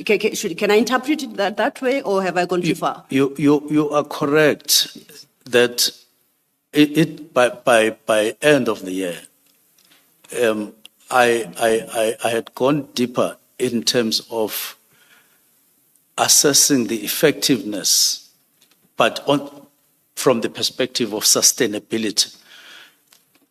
Can I interpret it that way, or have I gone too far? You are correct that by end of the year, I had gone deeper in terms of assessing the effectiveness, but from the perspective of sustainability.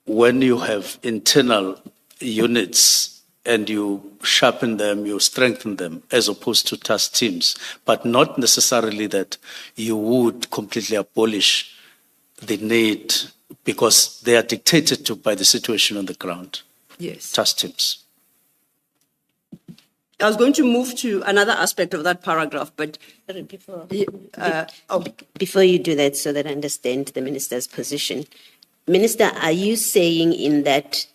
When you have internal units and you sharpen them, you strengthen them, as opposed to task teams, but not necessarily that you would completely abolish the need, because they are dictated to by the situation on the ground. Yes. Task teams. I was going to move to another aspect of that paragraph, but Before you do that, so that I understand the minister's position, Minister, are you saying in that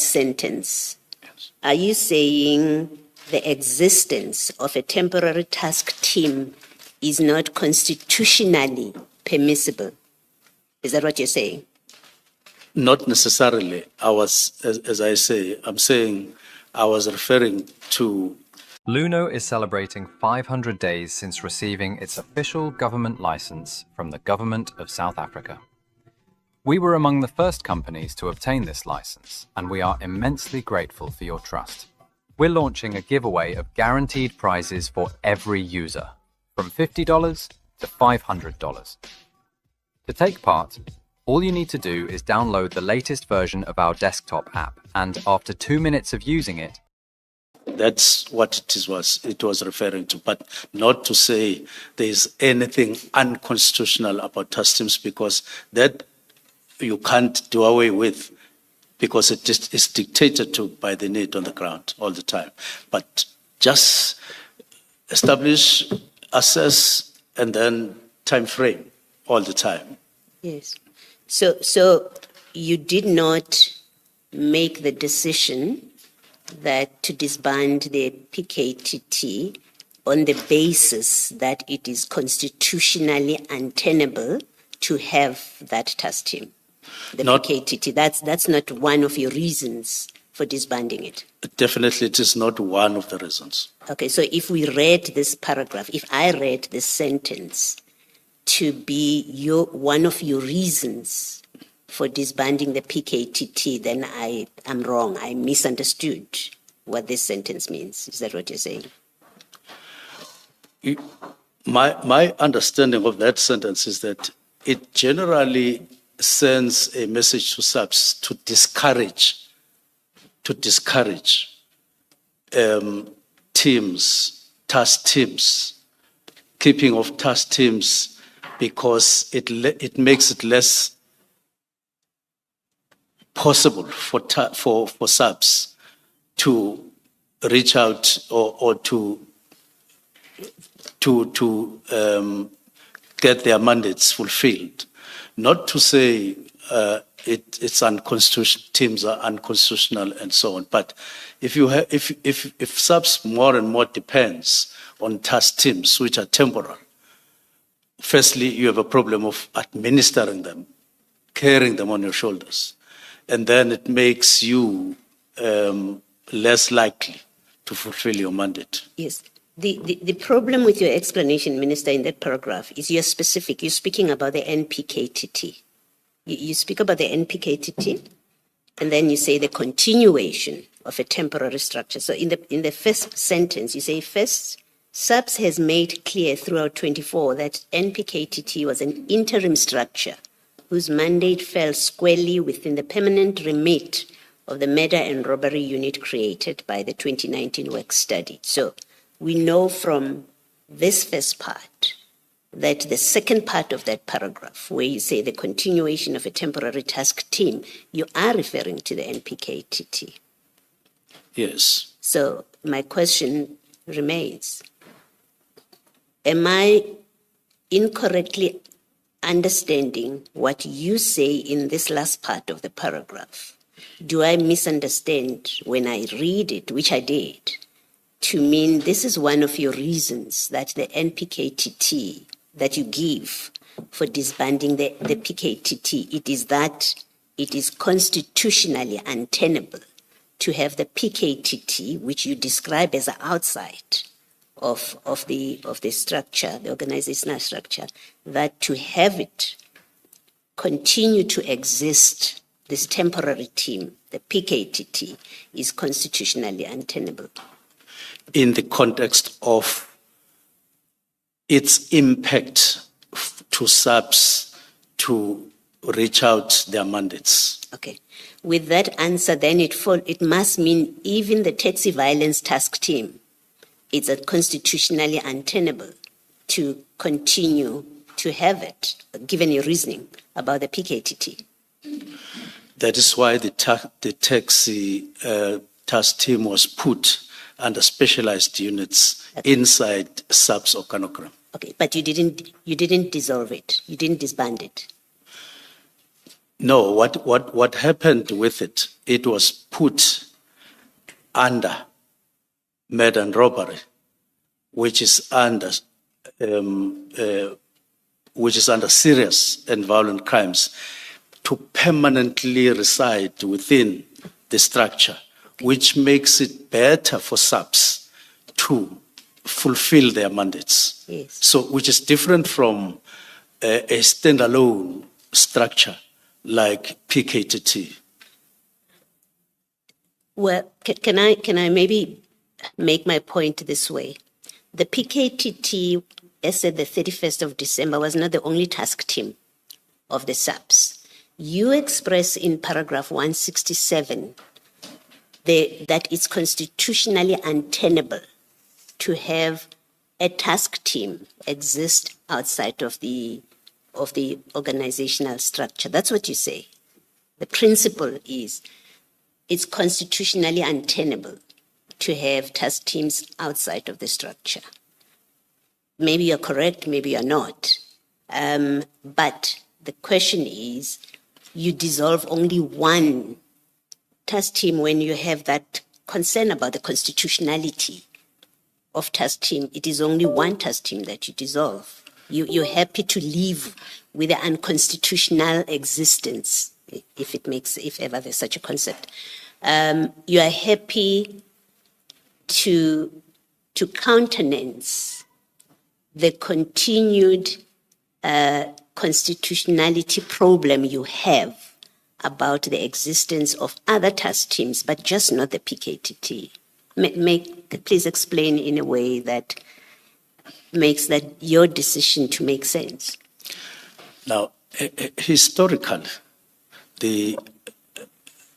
sentence, Yes. are you saying the existence of a temporary task team is not constitutionally permissible? Is that what you're saying? Not necessarily. I'm saying I was referring to. Luno is celebrating 500 days since receiving its official government license from the Government of South Africa. We were among the first companies to obtain this license, and we are immensely grateful for your trust. We're launching a giveaway of guaranteed prizes for every user, from $50 to $500. To take part, all you need to do is download the latest version of our desktop app, and after 2 minutes of using it, That's what it was referring to, but not to say there is anything unconstitutional about task teams, because that you can't do away with, because it just is dictated to by the need on the ground all the time. But just establish, assess, and then time frame all the time. Yes. So you did not make the decision that to disband the PKTT on the basis that it is constitutionally untenable to have that task team, the PKTT. That's not one of your reasons for disbanding it. Definitely, it is not one of the reasons. Okay, so if we read this paragraph, if I read this sentence to be one of your reasons for disbanding the PKTT, then I am wrong. I misunderstood what this sentence means. Is that what you're saying? My understanding of that sentence is that it generally sends a message to subs to discourage teams, task teams, keeping of task teams, because it makes it less possible for subs to reach out or to get their mandates fulfilled. Not to say it's unconstitutional, teams are unconstitutional and so on, but if subs more and more depends on task teams which are temporal, firstly you have a problem of administering them, carrying them on your shoulders, and then it makes you less likely to fulfill your mandate. Yes. The problem with your explanation, Minister, in that paragraph is you're specific. You're speaking about the NPKTT. You speak about the NPKTT, and then you say the continuation of a temporary structure. So in the first sentence, you say, first, SAPS has made clear throughout 24 that NPKTT was an interim structure whose mandate fell squarely within the permanent remit of the murder and robbery unit created by the 2019 work study. So we know from this first part that the second part of that paragraph, where you say the continuation of a temporary task team, you are referring to the NPKTT. Yes. So my question remains, am I incorrectly understanding what you say in this last part of the paragraph? Do I misunderstand when I read it, which I did, to mean this is one of your reasons that the NPKTT that you give for disbanding the PKTT, it is that it is constitutionally untenable to have the PKTT, which you describe as outside of the structure, the organizational structure, that to have it continue to exist, this temporary team, the PKTT, is constitutionally untenable. In the context of its impact to SAPS to reach out their mandates. Okay. With that answer, then it must mean even the taxi violence task team is constitutionally untenable to continue to have it, given your reasoning about the PKTT. That is why the taxi task team was put under specialized units inside SAPS organogram. Okay, but you didn't dissolve it. You didn't disband it. No, what happened with it? It was put under murder and robbery, which is under serious and violent crimes, to permanently reside within the structure, which makes it better for SAPS to fulfill their mandates. Yes. So, which is different from a standalone structure like PKTT. Well, can I maybe make my point this way? The PKTT, as at the 31st of December, was not the only task team of the SAPS. You express in paragraph 167 that it's constitutionally untenable to have a task team exist outside of the organizational structure. That's what you say. The principle is it's constitutionally untenable to have task teams outside of the structure. Maybe you're correct, maybe you're not. But the question is, you dissolve only one task team when you have that concern about the constitutionality of task team. It is only one task team that you dissolve. You're happy to live with the unconstitutional existence, if ever there's such a concept. You are happy to countenance the continued constitutionality problem you have about the existence of other task teams, but just not the PKTT. Please explain in a way that makes that your decision to make sense. Now, historically, the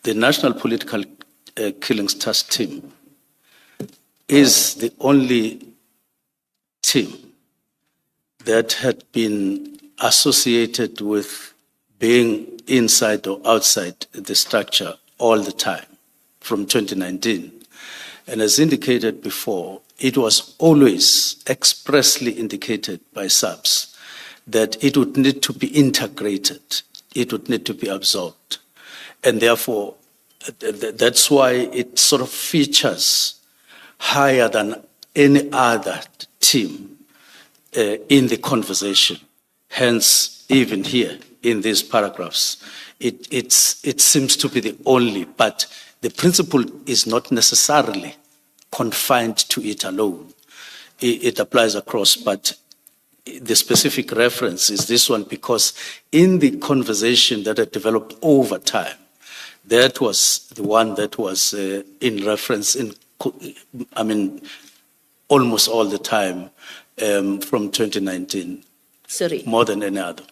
National Political Killings Task Team is the only team that had been associated with being inside or outside the structure all the time from 2019. And as indicated before, it was always expressly indicated by SAPS that it would need to be integrated, it would need to be absorbed. And therefore, that's why it sort of features higher than any other team in the conversation. Hence, even here in these paragraphs, it seems to be the only, but the principle is not necessarily confined to it alone. It applies across, but the specific reference is this one because in the conversation that had developed over time, that was the one that was in reference almost all the time from 2019. Sorry. More than any other.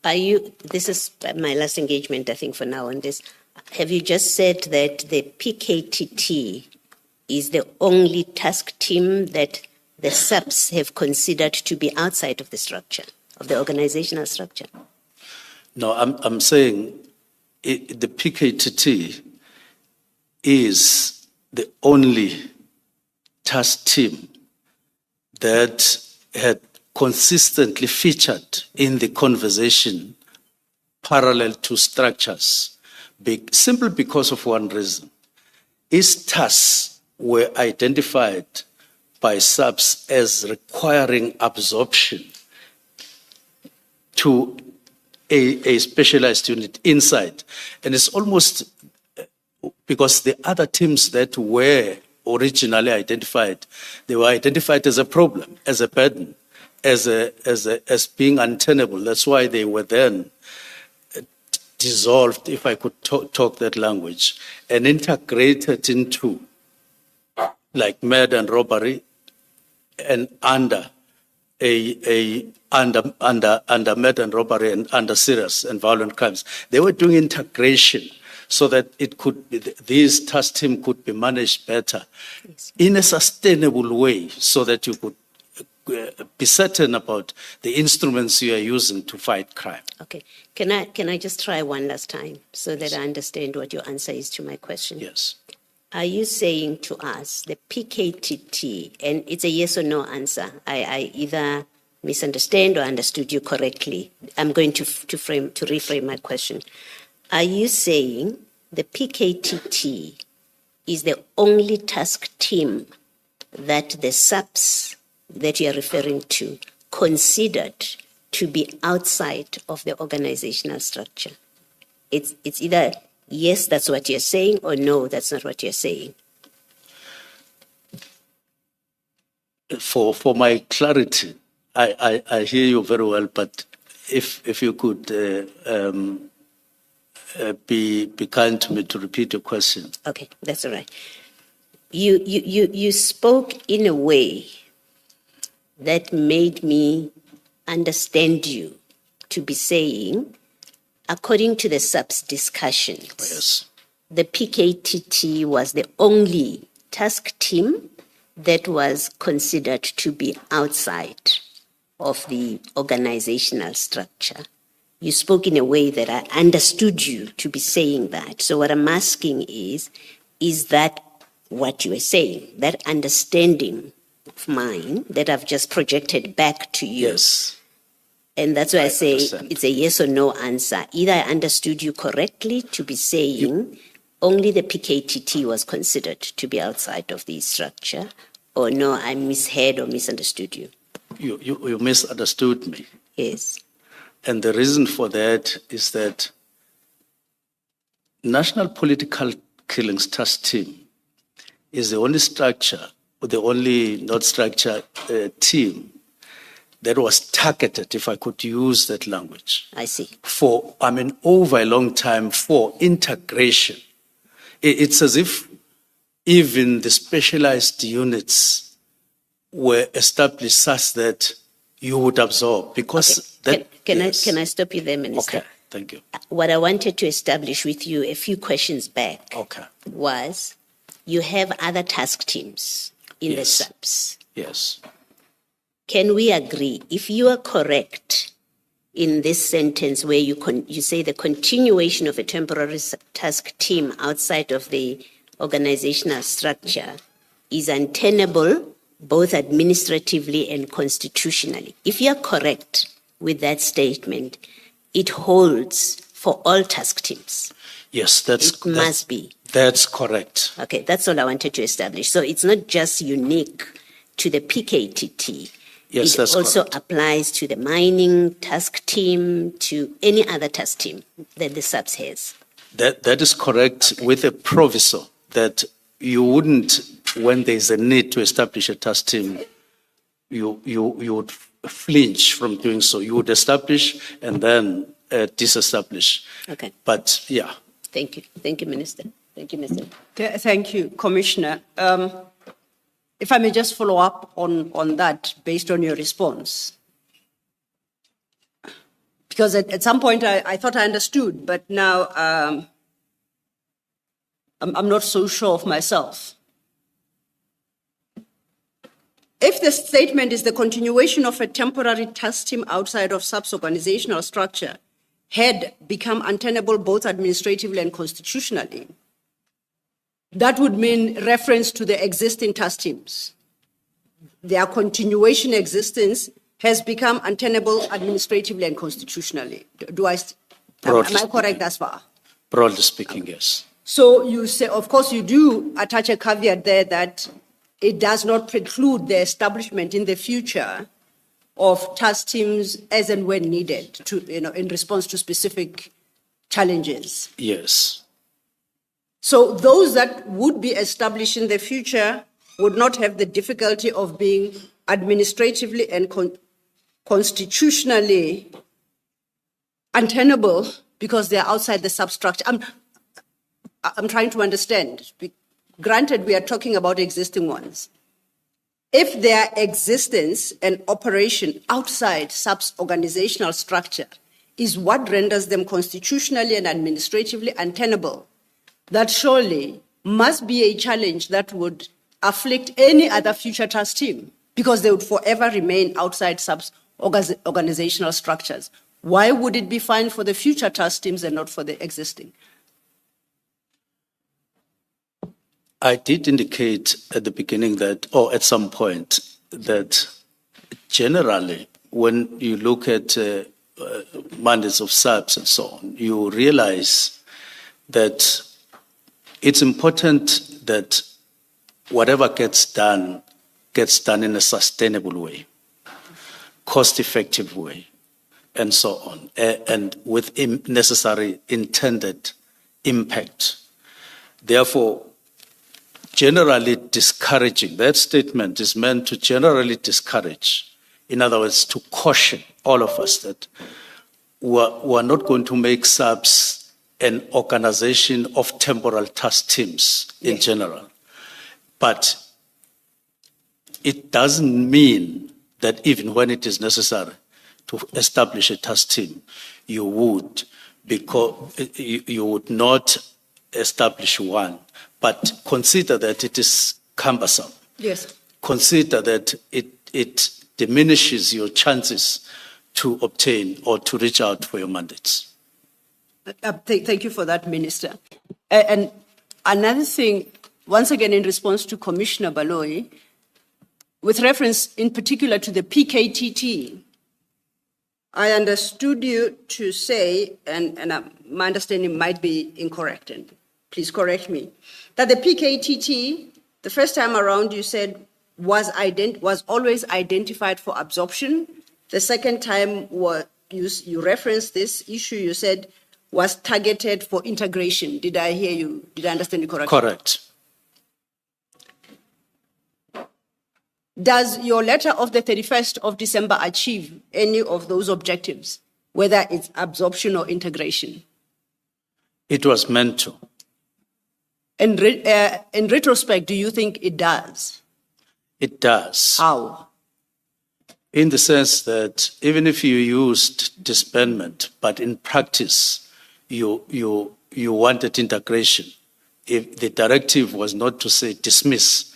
This is my last engagement, I think, for now on this. Have you just said that the PKTT is the only task team that the SAPS have considered to be outside of the structure, of the organizational structure? No, I'm saying the PKTT is the only task team that had consistently featured in the conversation parallel to structures, simply because of one reason. Its tasks were identified by SAPS as requiring absorption to a specialized unit inside. And it's almost because the other teams that were originally identified. They were identified as a problem, as a burden, as being untenable. That's why they were then dissolved, if I could talk that language, and integrated into like murder and robbery, and under murder and robbery and under serious and violent crimes. They were doing integration so that it could be, these task team could be managed better in a sustainable way, so that you could be certain about the instruments you are using to fight crime. Okay. Can I just try one last time so that I understand what your answer is to my question? Yes. Are you saying to us the PKTT, and it's a yes or no answer, I either misunderstand or understood you correctly. I'm going to reframe my question. Are you saying the PKTT is the only task team that the SAPS that you are referring to considered to be outside of the organizational structure? It's either yes, that's what you're saying, or no, that's not what you're saying. For my clarity, I hear you very well, but if you could be kind to me to repeat your question. Okay, that's all right. You spoke in a way that made me understand you to be saying, according to the SAPS discussions, Yes. the PKTT was the only task team that was considered to be outside of the organizational structure. You spoke in a way that I understood you to be saying that. So what I'm asking is that what you were saying, that understanding of mine that I've just projected back to you? Yes. And that's why I say understand. it's a yes or no answer. Either I understood you correctly to be saying only the PKTT was considered to be outside of the structure, or no, I misheard or misunderstood you. You misunderstood me. Yes. And the reason for that is that National Political Killings Task Team is the only structure, or the only not structure team that was targeted, if I could use that language, I see. for, over a long time for integration. It's as if even the specialized units were established such that you would absorb, because Okay. that... Can I stop you there, Minister? Okay, thank you. What I wanted to establish with you a few questions back Okay. was you have other task teams in the Yes. SAPS. Yes. Can we agree, if you are correct in this sentence where you say the continuation of a temporary task team outside of the organizational structure is untenable both administratively and constitutionally? If you are correct with that statement, it holds for all task teams. Yes, It must be. That's correct. Okay, that's all I wanted to establish. So it's not just unique to the PKTT. Yes, that's It also correct. applies to the mining task team, to any other task team that the SAPS has. That is correct, with a proviso that you wouldn't, when there's a need to establish a task team, you would flinch from doing so. You would establish and then disestablish. Okay. But yeah. Thank you. Thank you, Minister. Thank you, Minister. Thank you, Commissioner. If I may just follow up on that based on your response. Because at some point I thought I understood, but now I'm not so sure of myself. If the statement is the continuation of a temporary task team outside of SAPS organizational structure had become untenable both administratively and constitutionally, that would mean reference to the existing task teams. Their continuation existence has become untenable administratively and constitutionally. Am I correct thus far? Broadly speaking, yes. So you say, of course, you do attach a caveat there that it does not preclude the establishment in the future of task teams as and when needed to, in response to specific challenges. Yes. So those that would be established in the future would not have the difficulty of being administratively and constitutionally untenable because they're outside the substructure. I'm trying to understand. Granted, we are talking about existing ones. If their existence and operation outside sub-organizational structure is what renders them constitutionally and administratively untenable, that surely must be a challenge that would afflict any other future trust team because they would forever remain outside sub-organizational structures. Why would it be fine for the future trust teams and not for the existing? I did indicate at the beginning that, or at some point, that generally, when you look at mandates of SAPS and so on, you realize that it's important that whatever gets done in a sustainable way, cost-effective way, and so on, and with necessary intended impact. Therefore, generally discouraging, that statement is meant to generally discourage, in other words, to caution all of us that we're not going to make SAPS an organization of temporal task teams in general. But it doesn't mean that even when it is necessary to establish a task team, you would not establish one, but consider that it is cumbersome. Yes. Consider that it diminishes your chances to obtain or to reach out for your mandates. Thank you for that, Minister. And another thing, once again, in response to Commissioner Baloyi, with reference in particular to the PKTT, I understood you to say, and my understanding might be incorrect, and please correct me, that the PKTT, the first time around you said, was always identified for absorption. The second time you referenced this issue, you said was targeted for integration. Did I hear you? Did I understand you correctly? Correct. Does your letter of the 31st of December achieve any of those objectives, whether it's absorption or integration? It was meant to. In retrospect, do you think it does? It does. How? In the sense that even if you used disbandment, but in practice you wanted integration, if the directive was not to say dismiss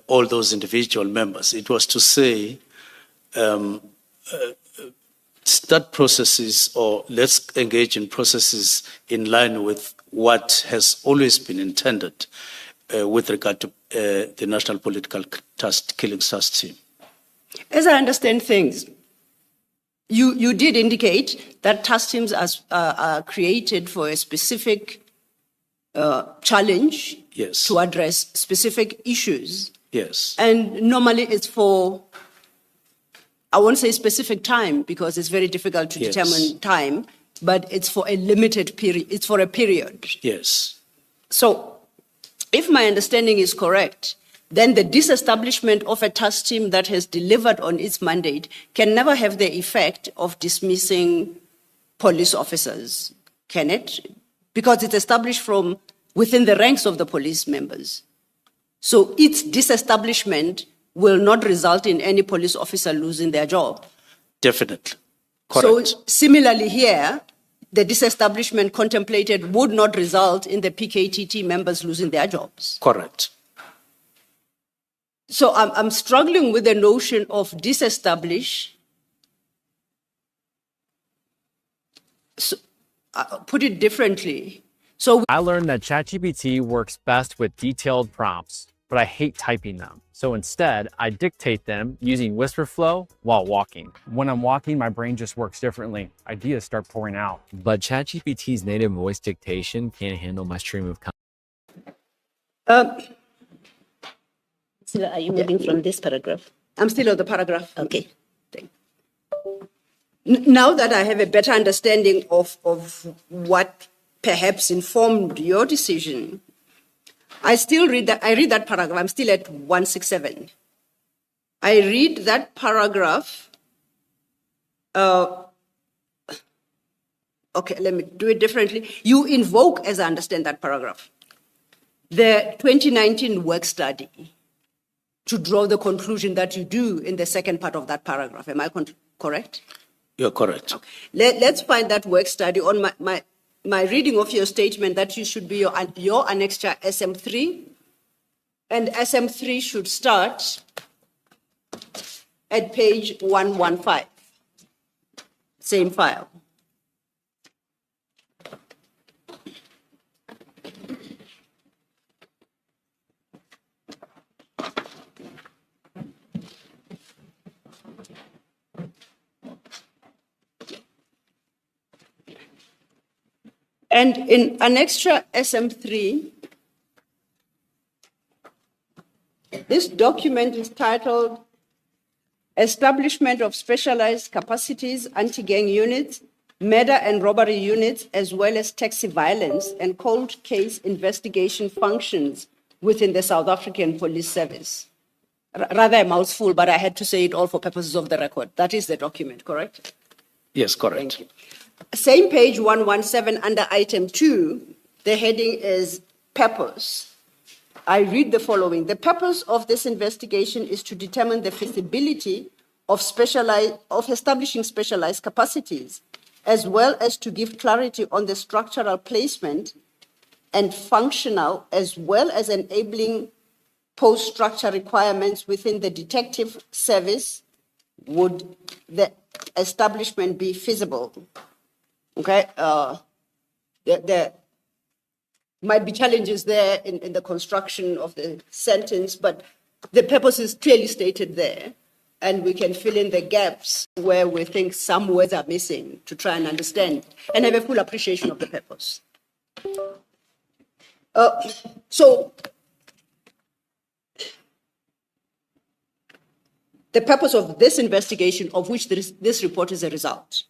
all those individual members, it was to say start processes, or let's engage in processes in line with what has always been intended with regard to the National Political Killing Trust Team. As I understand things, you did indicate that task teams are created for a specific challenge, yes, to address specific issues. Yes. And normally it's for, I won't say specific time because it's very difficult to yes, determine time, but it's for a limited period. It's for a period. Yes. So if my understanding is correct, then the disestablishment of a task team that has delivered on its mandate can never have the effect of dismissing police officers, can it? Because it's established from within the ranks of the police members. So its disestablishment will not result in any police officer losing their job. Definitely. Correct. So similarly here, the disestablishment contemplated would not result in the PKTT members losing their jobs. Correct. So I'm struggling with the notion of disestablish. So, put it differently. So I learned that ChatGPT works best with detailed prompts, but I hate typing them. So instead, I dictate them using WhisperFlow while walking. When I'm walking, my brain just works differently. Ideas start pouring out. But ChatGPT's native voice dictation can't handle my stream of content. So are you moving from this paragraph? I'm still on the paragraph. Okay. Now that I have a better understanding of what perhaps informed your decision. I read that paragraph. I'm still at 167. I read that paragraph. Okay, let me do it differently. You invoke, as I understand that paragraph, the 2019 work study to draw the conclusion that you do in the second part of that paragraph. Am I correct? You're correct. Okay. Let's find that work study on my reading of your statement that you should be your annexure SM3, and SM3 should start at page 115, same file. And in annexure SM3, this document is titled Establishment of Specialized Capacities, Anti-Gang Units, Murder and Robbery Units, as well as Taxi Violence and Cold Case Investigation Functions within the South African Police Service. Rather a mouthful, but I had to say it all for purposes of the record. That is the document, correct? Yes, correct. Thank you. Same page 117 under item 2, the heading is purpose. I read the following. The purpose of this investigation is to determine the feasibility of establishing specialized capacities, as well as to give clarity on the structural placement and functional, as well as enabling post-structure requirements within the detective service. Would the establishment be feasible? Okay, there might be challenges there in the construction of the sentence, but the purpose is clearly stated there, and we can fill in the gaps where we think some words are missing to try and understand and have a full appreciation of the purpose. So, the purpose of this investigation, of which this report is a result,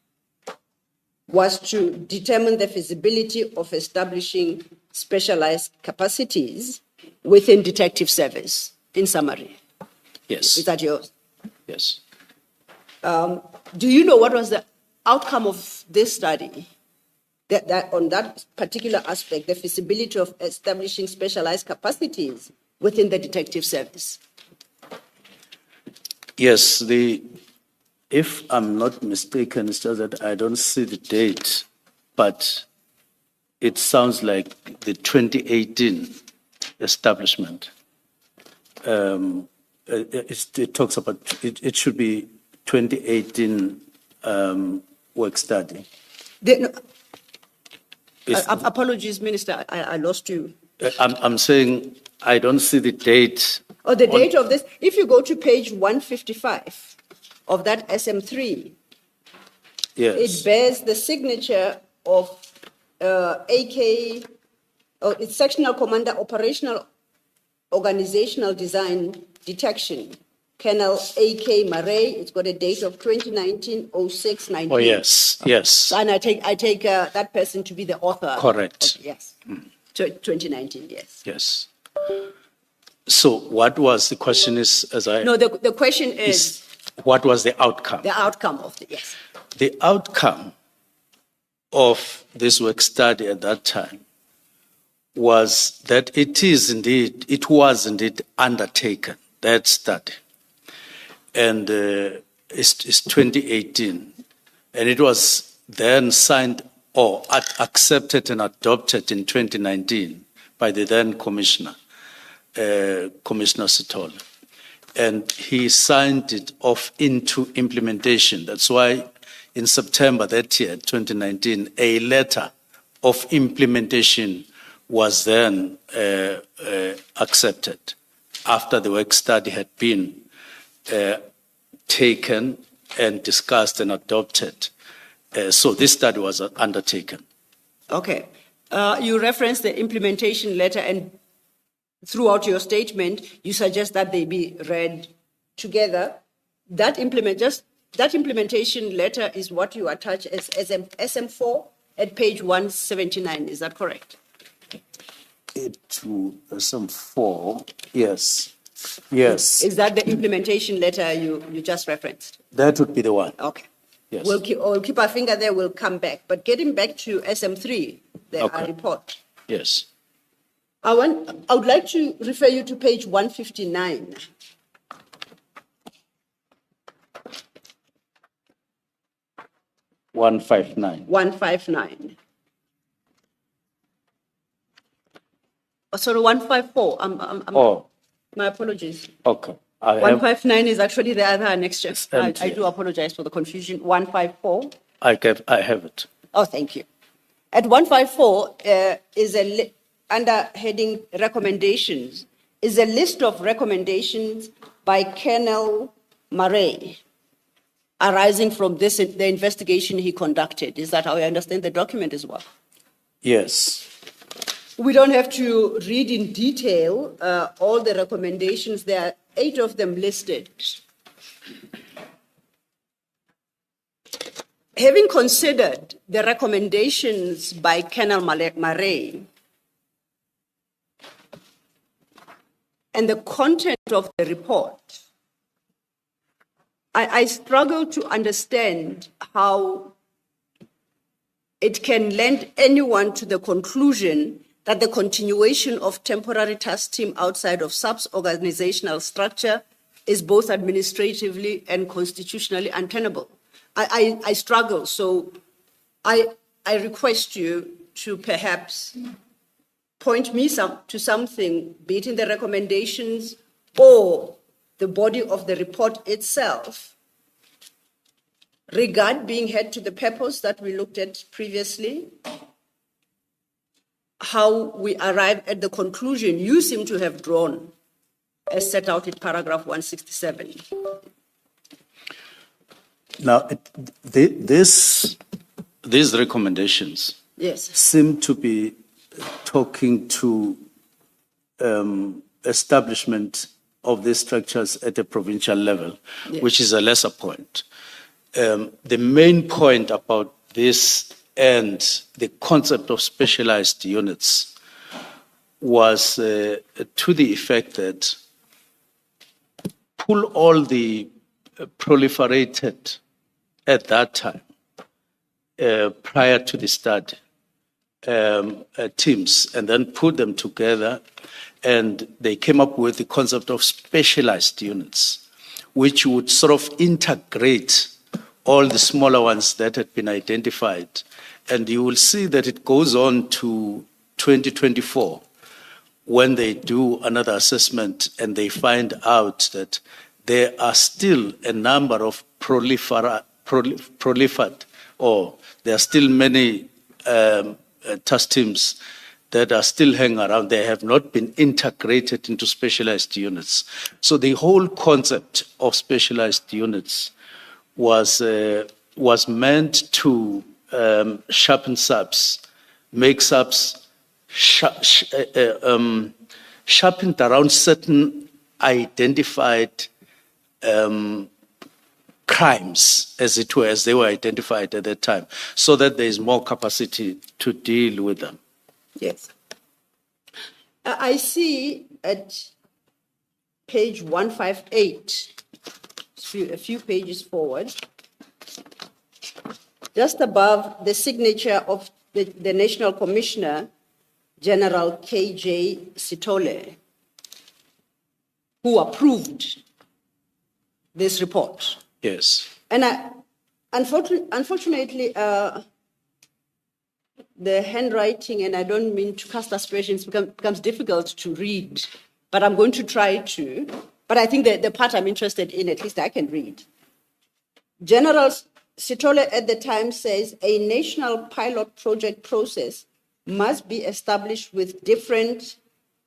was to determine the feasibility of establishing specialized capacities within detective service, in summary. Yes. Is that yours? Yes. Do you know what was the outcome of this study? That on that particular aspect, the feasibility of establishing specialized capacities within the detective service? Yes, if I'm not mistaken, it's just that I don't see the date, but it sounds like the 2018 establishment. It talks about, it should be 2018 work study. Apologies, Minister, I lost you. I'm saying I don't see the date. Oh, the date of this, if you go to page 155 of that SM3, Yes. it bears the signature of it's Sectional Commander Operational Organizational Design Detection, Colonel A.K. Murray. It's got a date of 2019-06-19. Oh, yes, yes. And I take that person to be the author. Correct. Yes. 2019, yes. Yes. So what was the question is, No, the question is what was the outcome? the outcome of the, yes. The outcome of this work study at that time was that it was indeed undertaken, that study. And it's 2018. And it was then signed or accepted and adopted in 2019 by the then commissioner, Commissioner Sithole. And he signed it off into implementation. That's why in September that year, 2019, a letter of implementation was then accepted after the work study had been taken and discussed and adopted. So this study was undertaken. Okay. You referenced the implementation letter, and throughout your statement, you suggest that they be read together. That implementation letter is what you attach as SM4 at page 179. Is that correct? 8 to some 4. Yes. Yes. Is that the implementation letter you just referenced? That would be the one. Okay. Yes. We'll keep our finger there, we'll come back. But getting back to SM3, the Okay. report, Yes. I would like to refer you to page 159. One 159. 159. Oh, sorry, 154. Oh, My apologies. okay. I have, 159 is actually the other annexure. I empty. do apologize for the confusion. 154. I have it. Oh, thank you. At 154 is under heading recommendations, is a list of recommendations by Colonel Murray arising from the investigation he conducted. Is that how I understand the document as well? Yes. We don't have to read in detail all the recommendations. There are 8 of them listed. Having considered the recommendations by Colonel Murray and the content of the report, I struggle to understand how it can lend anyone to the conclusion that the continuation of temporary task team outside of SAP's organizational structure is both administratively and constitutionally untenable. I struggle, so I request you to perhaps point me to something, be it in the recommendations or the body of the report itself, regard being held to the purpose that we looked at previously, how we arrive at the conclusion you seem to have drawn as set out in paragraph 167. Now, these recommendations Yes. seem to be talking to establishment of these structures at a provincial level, Yes. which is a lesser point. The main point about this and the concept of specialized units was to the effect that pull all the proliferated at that time, prior to the study, teams, and then put them together, and they came up with the concept of specialized units, which would sort of integrate all the smaller ones that had been identified. And you will see that it goes on to 2024, when they do another assessment and they find out that there are still a number of proliferate, or there are still many task teams that are still hanging around. They have not been integrated into specialized units. So the whole concept of specialized units was meant to sharpen SAPs, make SAPs sharpened around certain identified crimes, as it were, as they were identified at that time, so that there is more capacity to deal with them. Yes. I see at page 158, a few pages forward, just above the signature of the National Commissioner, General K.J. Sitole, who approved this report. Yes. And unfortunately, the handwriting, and I don't mean to cast aspersions, becomes difficult to read, but I'm going to try to. But I think the part I'm interested in, at least I can read. General Sitole at the time says a national pilot project process must be established with different,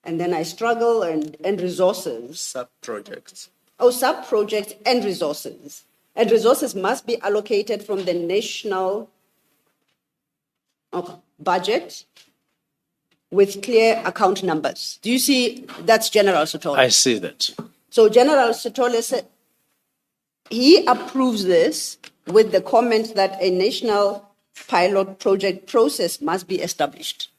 and then I struggle, and resources. Sub-projects. Sub-projects and resources. And resources must be allocated from the national budget with clear account numbers. Do you see? That's General Sitole. I see that. So General Sitole said he approves this with the comment that a national pilot project process must be established.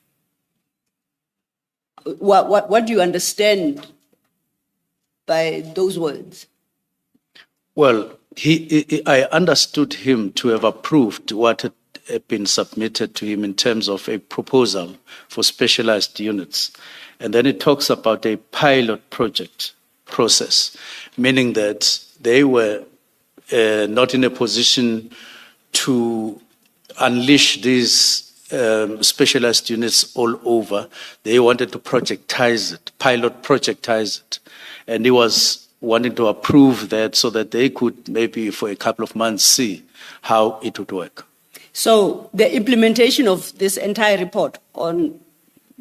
What do you understand by those words? Well, I understood him to have approved what had been submitted to him in terms of a proposal for specialized units. And then it talks about a pilot project process, meaning that they were not in a position to unleash these specialized units all over. They wanted to projectize it, pilot projectize it. And he was wanting to approve that so that they could maybe for a couple of months see how it would work. So the implementation of this entire report, on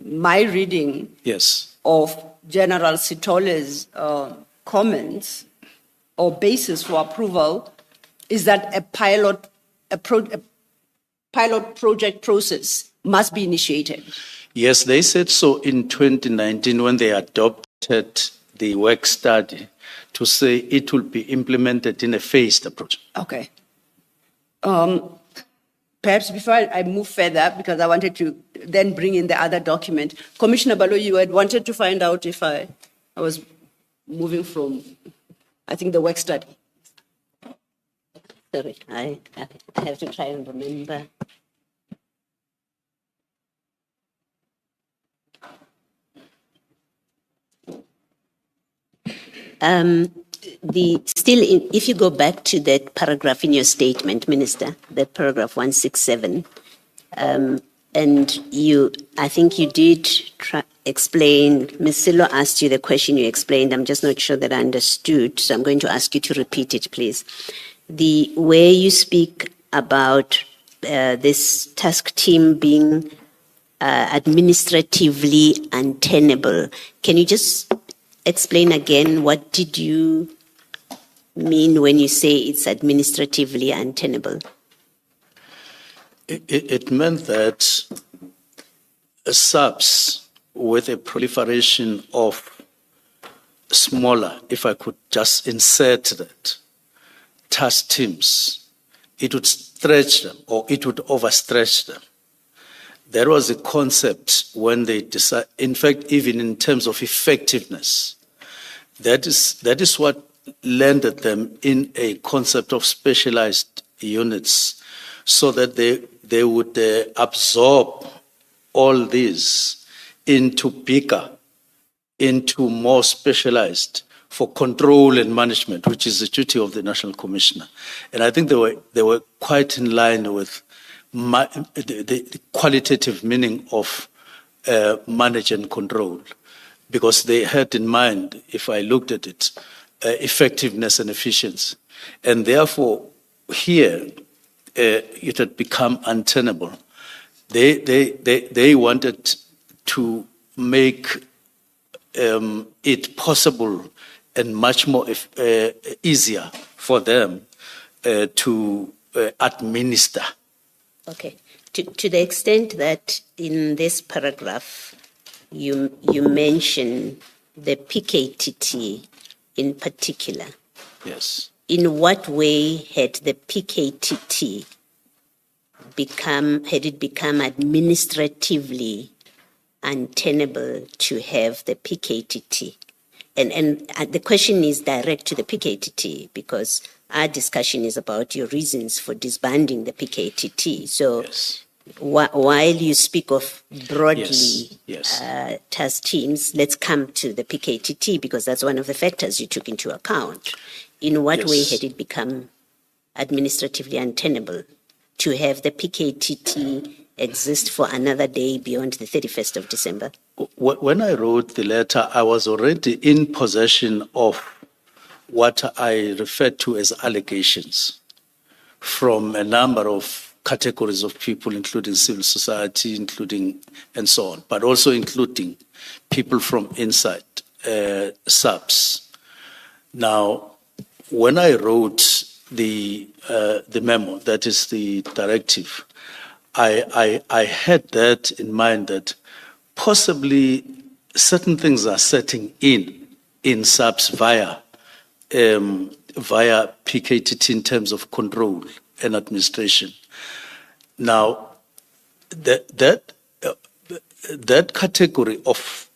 my reading Yes. of General Sitole's comments or basis for approval, is that a pilot project process must be initiated. Yes, they said so in 2019 when they adopted the work study to say it will be implemented in a phased approach. Okay. Perhaps before I move further, because I wanted to then bring in the other document, Commissioner Balo, you had wanted to find out if I was moving from, I think, the work study. Sorry, I have to try and remember. If you go back to that paragraph in your statement, Minister, that paragraph 167, and I think you did explain, Ms. Silo asked you the question you explained. I'm just not sure that I understood, so I'm going to ask you to repeat it, please. The way you speak about this task team being administratively untenable, can you just explain again, what did you mean when you say it's administratively untenable? It meant that subs with a proliferation of smaller, if I could just insert that, task teams, it would stretch them or it would overstretch them. There was a concept when they decided, in fact, even in terms of effectiveness, that is what landed them in a concept of specialized units so that they would absorb all these into bigger, into more specialized for control and management, which is the duty of the National Commissioner. And I think they were quite in line with the qualitative meaning of manage and control, because they had in mind, if I looked at it, effectiveness and efficiency. And therefore, here, it had become untenable. They wanted to make it possible and much more easier for them to administer. Okay. To the extent that in this paragraph you mention the PKTT in particular. Yes. In what way had the PKTT become administratively untenable to have the PKTT? And the question is direct to the PKTT, because our discussion is about your reasons for disbanding the PKTT. So Yes. While you speak of broadly Yes. task teams, let's come to the PKTT, because that's one of the factors you took into account. In what way Yes. had it become administratively untenable to have the PKTT exist for another day beyond the 31st of December? When I wrote the letter, I was already in possession of what I referred to as allegations from a number of categories of people, including civil society, including and so on, but also including people from inside subs. Now, when I wrote the memo, that is the directive, I had that in mind, that possibly certain things are setting in subs via PKTT in terms of control and administration. Now, that category of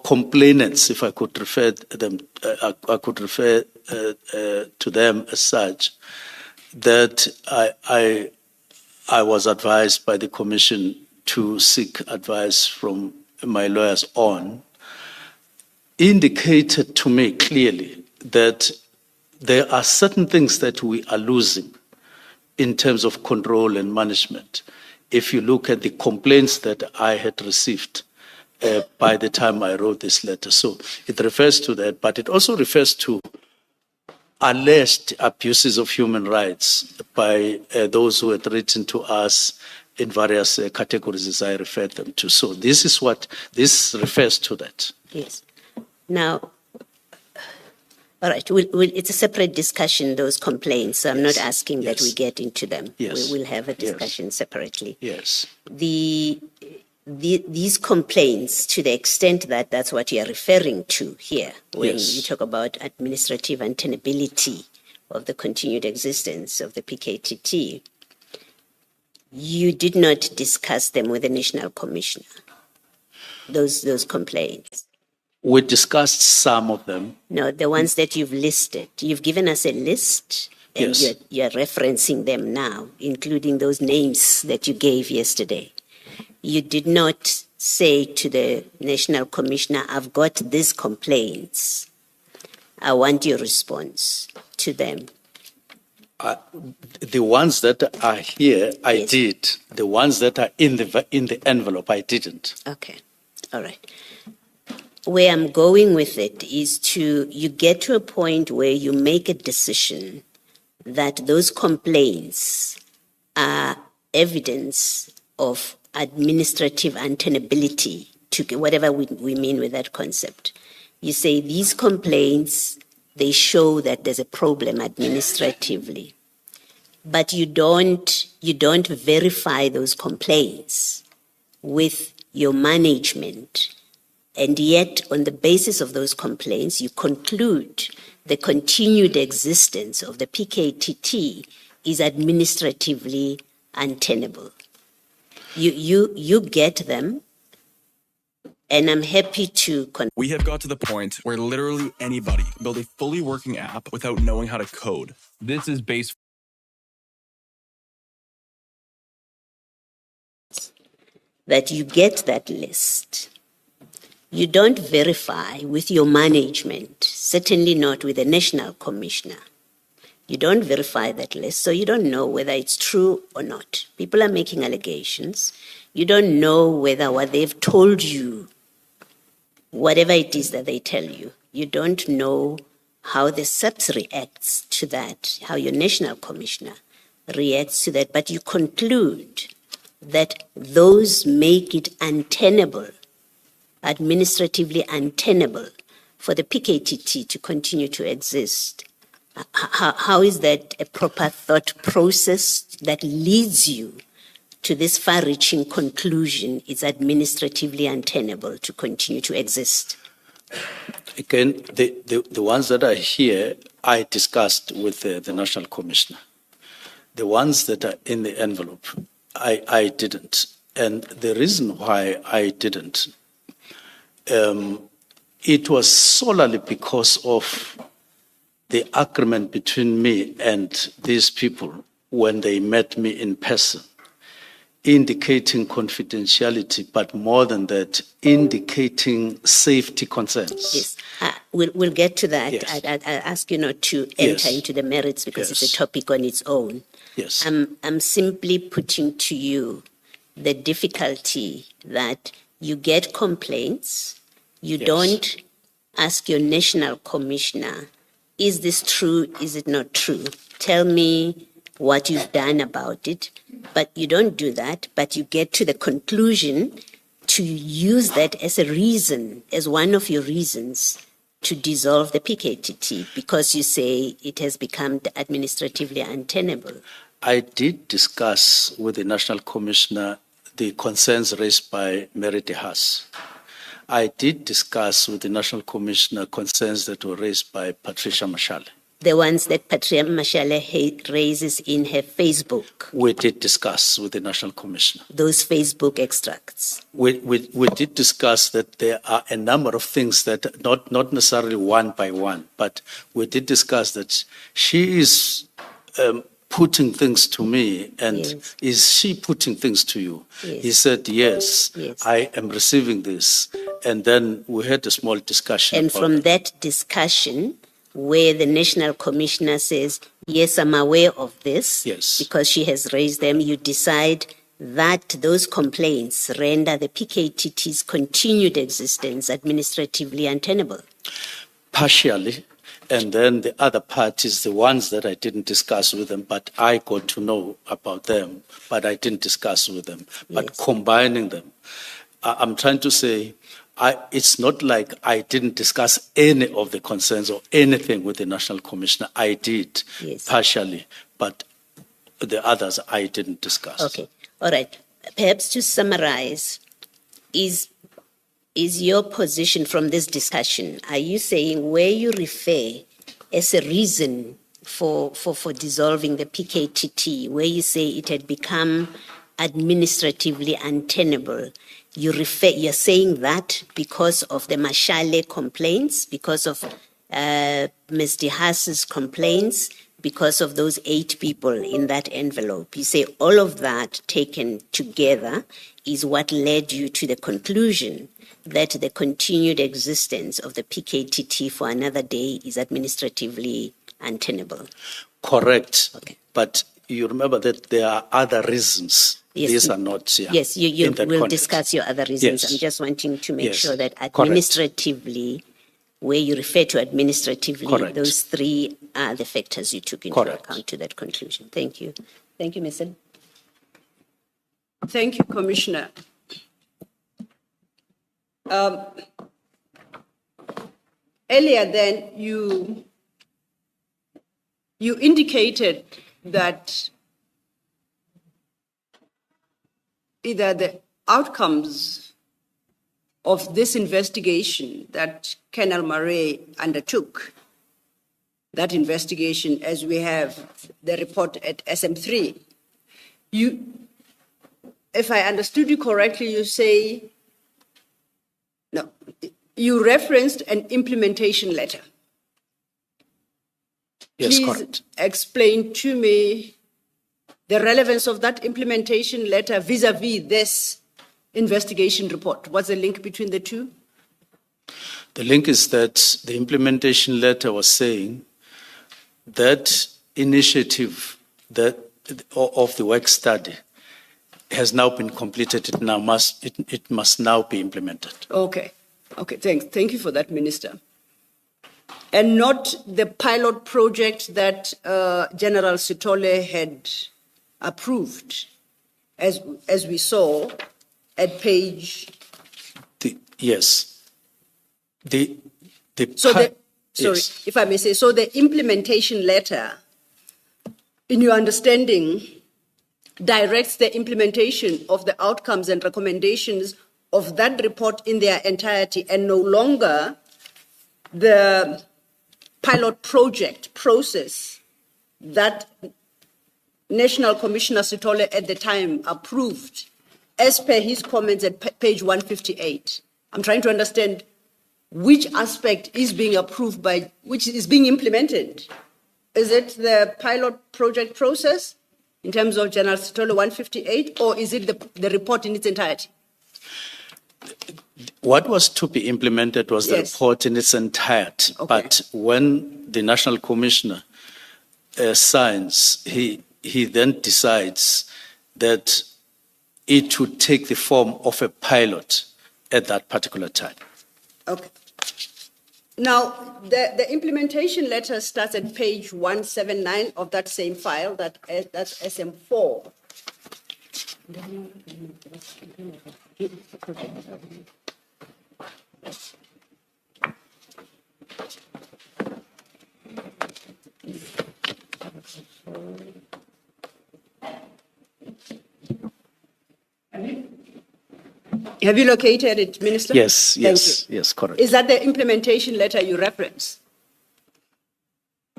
complainants, if I could refer them, I could refer to them as such, that I was advised by the Commission to seek advice from my lawyers on, indicated to me clearly that there are certain things that we are losing in terms of control and management. If you look at the complaints that I had received by the time I wrote this letter. So it refers to that, but it also refers to alleged abuses of human rights by those who had written to us in various categories as I referred them to. So this is what this refers to that. Yes. Now, all right, it's a separate discussion, those complaints. So I'm not asking that we get into them. Yes. We'll have a discussion separately. Yes. These complaints, to the extent that that's what you're referring to here, when you talk about administrative untenability of the continued existence of the PKTT, you did not discuss them with the National Commissioner, those complaints. We discussed some of them. No, the ones that you've listed. You've given us a list, and you're referencing them now, including those names that you gave yesterday. You did not say to the National Commissioner, I've got these complaints. I want your response to them. The ones that are here, I did. The ones that are in the envelope, I didn't. Okay, all right. Where I'm going with it is you get to a point where you make a decision that those complaints are evidence of administrative untenability, to whatever we mean with that concept. You say these complaints, they show that there's a problem administratively, but you don't verify those complaints with your management. And yet, on the basis of those complaints, you conclude the continued existence of the PKTT is administratively untenable. You get them, and I'm happy to... We have got to the point where literally anybody can build a fully working app without knowing how to code. This is based... That you get that list. You don't verify with your management, certainly not with the National Commissioner. You don't verify that list, so you don't know whether it's true or not. People are making allegations. You don't know whether what they've told you, whatever it is that they tell you, you don't know how the SAPS reacts to that, how your National Commissioner reacts to that, but you conclude that those make it untenable, administratively untenable for the PKTT to continue to exist. How is that a proper thought process that leads you to this far-reaching conclusion it's administratively untenable to continue to exist? Again, the ones that are here, I discussed with the National Commissioner. The ones that are in the envelope, I didn't. And the reason why I didn't, it was solely because of the agreement between me and these people when they met me in person, indicating confidentiality, but more than that, indicating safety concerns. Yes, we'll get to that. Yes. I ask you not to enter into the merits because it's a topic on its own. Yes. I'm simply putting to you the difficulty that you get complaints, you don't ask your National Commissioner, is this true, is it not true? Tell me what you've done about it. But you don't do that, but you get to the conclusion to use that as a reason, as one of your reasons to dissolve the PKTT, because you say it has become administratively untenable. I did discuss with the National Commissioner the concerns raised by Mary de Haas. I did discuss with the National Commissioner concerns that were raised by Patricia Mashale. The ones that Patria Mashale raises in her Facebook, We did discuss with the National Commissioner. those Facebook extracts. We did discuss that there are a number of things that, not necessarily one by one, but we did discuss that she is putting things to me, and Yes. is she putting things to you? Yes. He said, yes, Yes. I am receiving this. And then we had a small discussion. And about from it. that discussion, where the National Commissioner says, yes, I'm aware of this, Yes. because she has raised them, you decide that those complaints render the PKTT's continued existence administratively untenable. Partially, and then the other part is the ones that I didn't discuss with them, but I got to know about them, but I didn't discuss with them. But Yes. combining them, I'm trying to say, it's not like I didn't discuss any of the concerns or anything with the National Commissioner. I did, Yes. partially, but the others I didn't discuss. Okay, all right. Perhaps to summarize, is your position from this discussion, are you saying where you refer as a reason for dissolving the PKTT, where you say it had become administratively untenable, you're saying that because of the Mashale complaints, because of Ms. Dihas's complaints, because of those 8 people in that envelope? You say all of that taken together is what led you to the conclusion that the continued existence of the PKTT for another day is administratively untenable. Correct. Okay. But you remember that there are other reasons. Yes. These are not here. Yes, you in that will context. discuss your other reasons. Yes. I'm just wanting to make Yes. sure that Correct. administratively, where you refer to administratively, Correct. those 3 are the factors you took into Correct. account to that conclusion. Thank you. Thank you, Mr. Thank you, Commissioner. Earlier then, you indicated that either the outcomes of this investigation that Colonel Murray undertook, that investigation, as we have the report at SM3, if I understood you correctly, you say, no, you referenced an implementation letter. Yes, Please correct. explain to me the relevance of that implementation letter vis-a-vis this investigation report. What's the link between the two? The link is that the implementation letter was saying that initiative of the work study has now been completed. It must now be implemented. Okay, thanks. Thank you for that, Minister. And not the pilot project that General Sithole had approved, as we saw at page. Yes. If I may say, so the implementation letter, in your understanding, directs the implementation of the outcomes and recommendations of that report in their entirety, and no longer the pilot project process that National Commissioner Sithole at the time approved, as per his comments at page 158. I'm trying to understand which aspect is being approved which is being implemented. Is it the pilot project process in terms of General Sithole 158, or is it the report in its entirety? What was to be implemented was the Yes. report in its entirety. Okay. But when the National Commissioner signs, he then decides that it would take the form of a pilot at that particular time. Okay. Now, the implementation letter starts at page 179 of that same file, that's SM4. Have you located it, Minister? Yes, Thank yes, you. yes, correct. Is that the implementation letter you reference?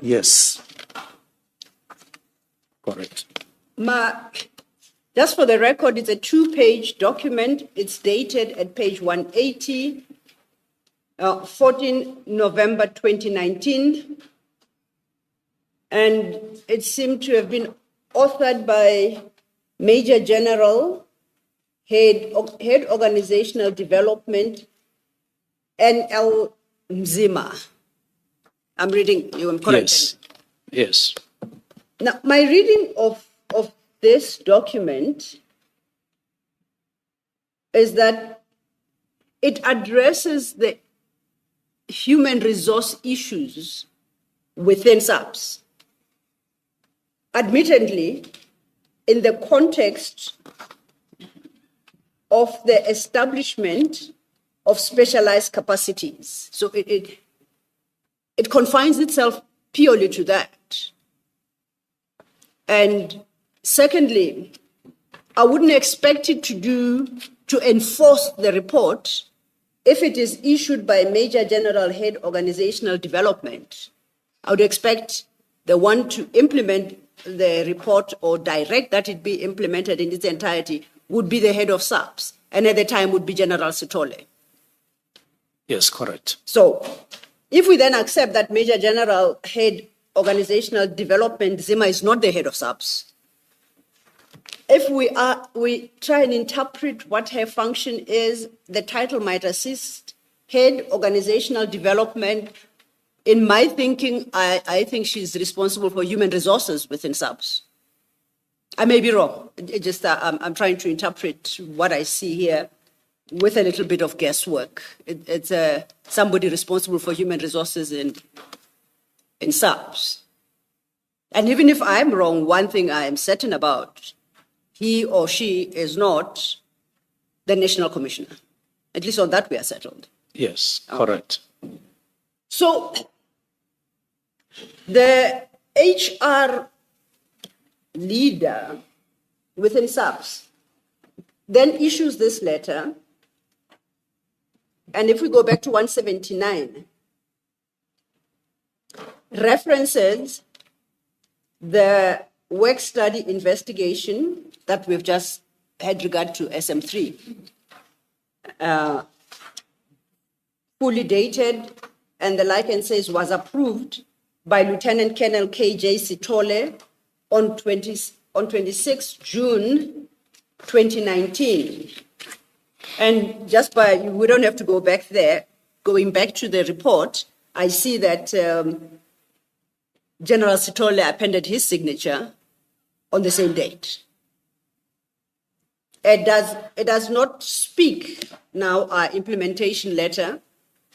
Yes. Correct. Just for the record, it's a 2-page document. It's dated at page 180, 14 November 2019. And it seemed to have been authored by Major General, Head Organizational Development, N.L. Mzima. I'm reading you, I'm correct? Yes. Yes. Now, my reading of this document is that it addresses the human resource issues within SAPS. Admittedly, in the context of the establishment of specialized capacities. So it confines itself purely to that. And secondly, I wouldn't expect it to enforce the report if it is issued by Major General Head Organizational Development. I would expect the one to implement the report or direct that it be implemented in its entirety would be the head of SAPS, and at the time would be General Sithole. Yes, correct. So if we then accept that Major General Head Organizational Development Zima is not the head of SAPS, if we try and interpret what her function is, the title might assist Head Organizational Development. In my thinking, I think she's responsible for human resources within SAPS. I may be wrong. I'm trying to interpret what I see here with a little bit of guesswork. It's somebody responsible for human resources in SAPS. And even if I'm wrong, one thing I am certain about, he or she is not the National Commissioner. At least on that we are settled. Yes, correct. So the HR leader within SAPS then issues this letter. And if we go back to 179, references the work study investigation that we've just had regard to SM3, fully dated, and the like, and says was approved by Lieutenant Colonel K.J. Sithole on 26 June 2019. And just we don't have to go back there, going back to the report, I see that General Sithole appended his signature on the same date. It does not speak now our implementation letter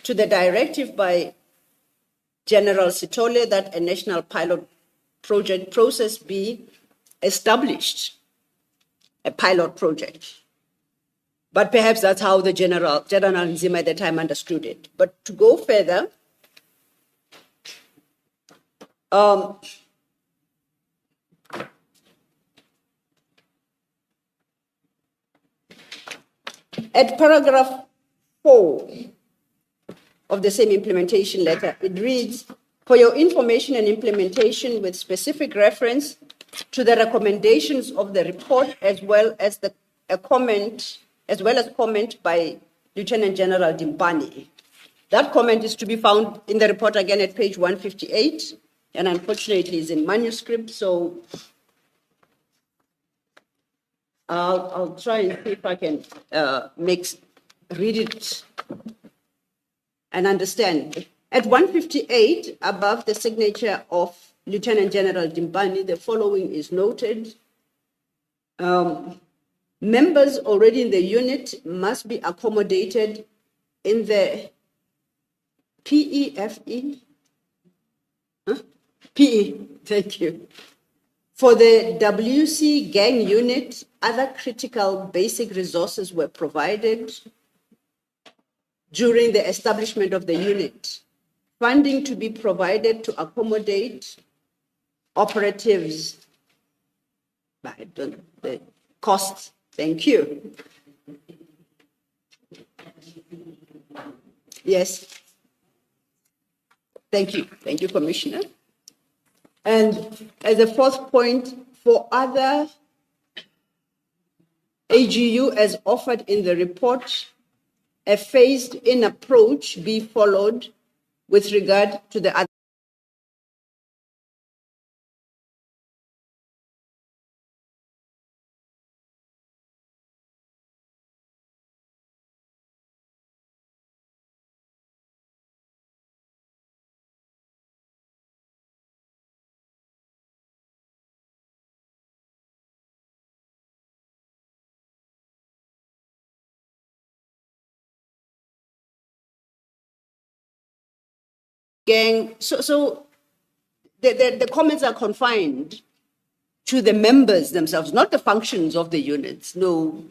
to the directive by General Sithole that a national pilot project process be established, a pilot project. But perhaps that's how the General Nzima at the time understood it. But to go further, at paragraph 4 of the same implementation letter, it reads, for your information and implementation with specific reference to the recommendations of the report as well as comment by Lieutenant General Dimpani. That comment is to be found in the report again at page 158, and unfortunately is in manuscript, so I'll try and see if I can read it and understand. At 158, above the signature of Lieutenant General Dimpani, the following is noted. Members already in the unit must be accommodated in the PEFE. PE, thank you. For the WC gang unit, other critical basic resources were provided during the establishment of the unit. Funding to be provided to accommodate operatives. The costs, thank you. Yes. Thank you, Commissioner. And as a fourth point, for other AGU as offered in the report, a phased-in approach be followed with regard to the other. Gang, so the comments are confined to the members themselves, not the functions of the units, no,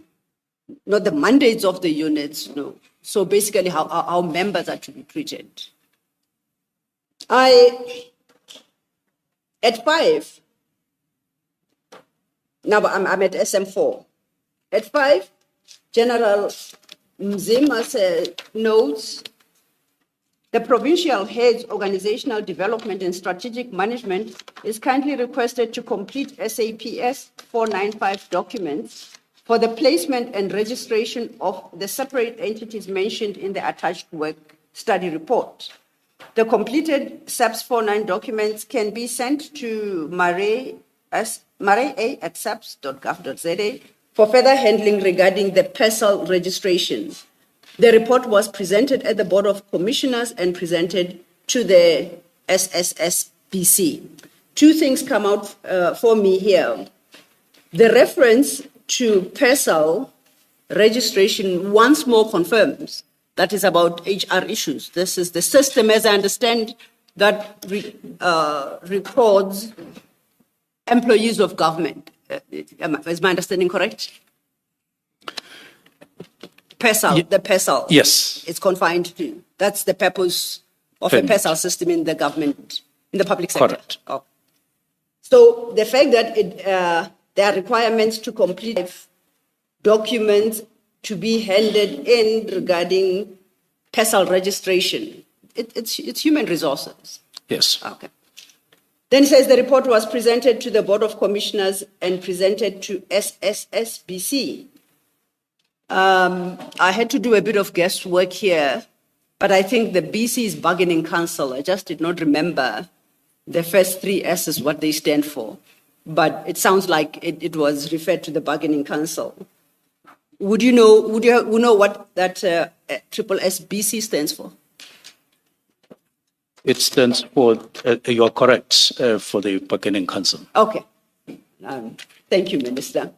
not the mandates of the units, no. So basically how members are to be treated. At 5, now I'm at SM4. At 5, General Mzima notes the provincial head's organizational development and strategic management is kindly requested to complete SAPS 495 documents for the placement and registration of the separate entities mentioned in the attached work study report. The completed SAPS 49 documents can be sent to mare@saps.gov.za for further handling regarding the PERSAL registration. The report was presented at the Board of Commissioners and presented to the SSSBC. Two things come out for me here. The reference to PERSAL registration once more confirms that is about HR issues. This is the system, as I understand, that records employees of government. Is my understanding correct? PERSAL, the PERSAL. Yes. It's confined to. That's the purpose of a PERSAL system in the government, in the public sector. Correct. Oh. So the fact that there are requirements to complete documents to be handed in regarding PERSAL registration, it's human resources. Yes. Okay. Then it says the report was presented to the Board of Commissioners and presented to SSSBC. I had to do a bit of guesswork here, but I think the BC is Bargaining Council. I just did not remember the first 3 S's, what they stand for. But it sounds like it was referred to the Bargaining Council. Would you know what that triple SBC stands for? It stands for, you're correct, for the Bargaining Council. Okay. Thank you, Minister.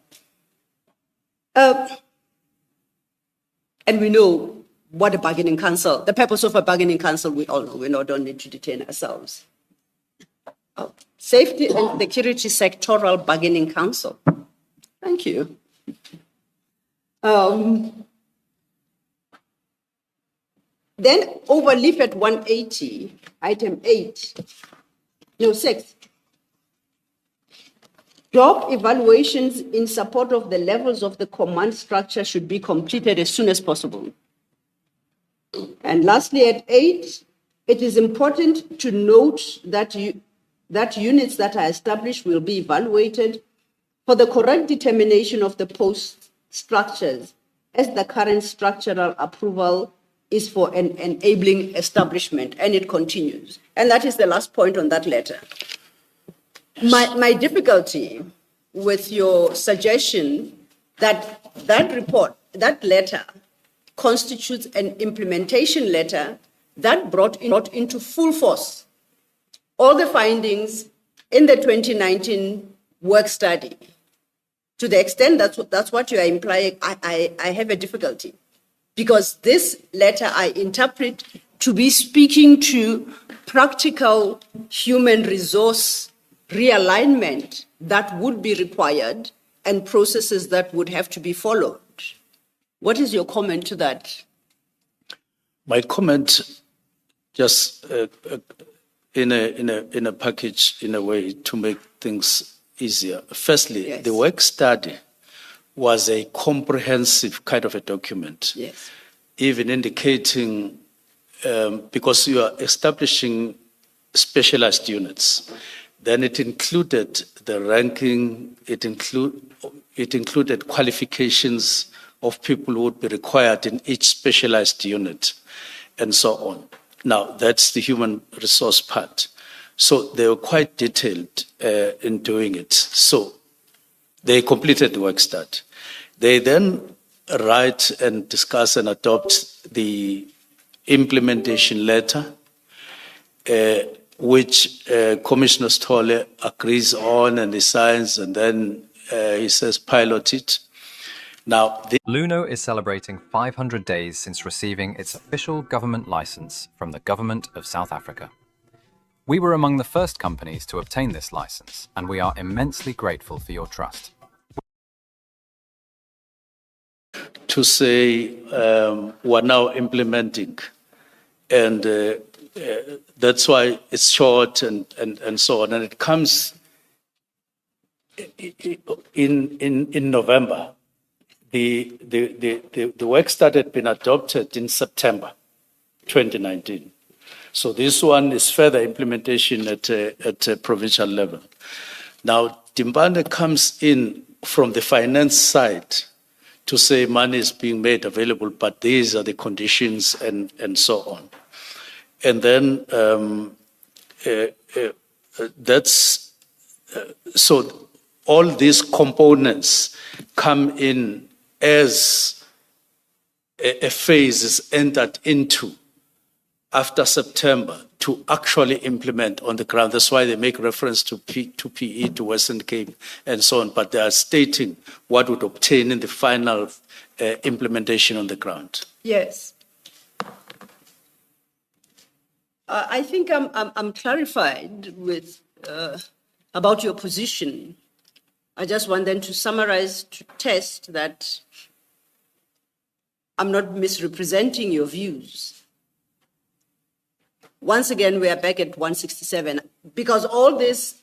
And we know what a bargaining council, the purpose of a bargaining council, we all know. We don't need to detain ourselves. Safety and Security Sectoral Bargaining Council. Thank you. Then over leaflet 180, item 6. Job evaluations in support of the levels of the command structure should be completed as soon as possible. And lastly, at 8, it is important to note that units that are established will be evaluated for the correct determination of the post structures, as the current structural approval is for an enabling establishment, and it continues. And that is the last point on that letter. My difficulty with your suggestion that report, that letter, constitutes an implementation letter that brought into full force all the findings in the 2019 work study. To the extent that's what you are implying, I have a difficulty. Because this letter I interpret to be speaking to practical human resource realignment that would be required and processes that would have to be followed. What is your comment to that? My comment, just in a package, in a way, to make things easier. Firstly, Yes. the work study was a comprehensive kind of a document, Yes. even indicating, because you are establishing specialized units, Then it included the ranking, it included qualifications of people who would be required in each specialized unit, and so on. Now, that's the human resource part. So they were quite detailed in doing it. So they completed the work study. They then write and discuss and adopt the implementation letter, which Commissioner Stolle agrees on and he signs, and then he says pilot it. Now, Luno is celebrating 500 days since receiving its official government license from the government of South Africa. We were among the first companies to obtain this license, and we are immensely grateful for your trust. to say we're now implementing, and that's why it's short and so on. And it comes in November. The work study had been adopted in September 2019. So this one is further implementation at a provincial level. Now, Timbane comes in from the finance side to say money is being made available, but these are the conditions and so on. And then so all these components come in as a phase is entered into after September to actually implement on the ground. That's why they make reference to PE, to Western Cape, and so on, but they are stating what would obtain in the final implementation on the ground. Yes. I think I'm clarified with about your position. I just want them to summarize, to test that I'm not misrepresenting your views. Once again, we are back at 167, because all this,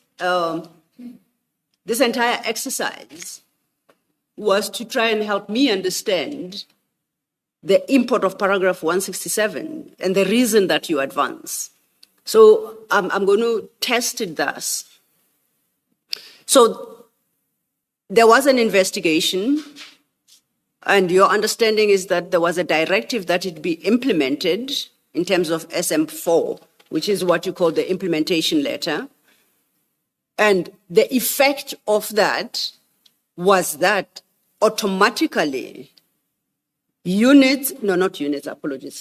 this entire exercise was to try and help me understand the import of paragraph 167 and the reason that you advance. So I'm going to test it thus. So there was an investigation, and your understanding is that there was a directive that it be implemented in terms of SM4, which is what you call the implementation letter. And the effect of that was that automatically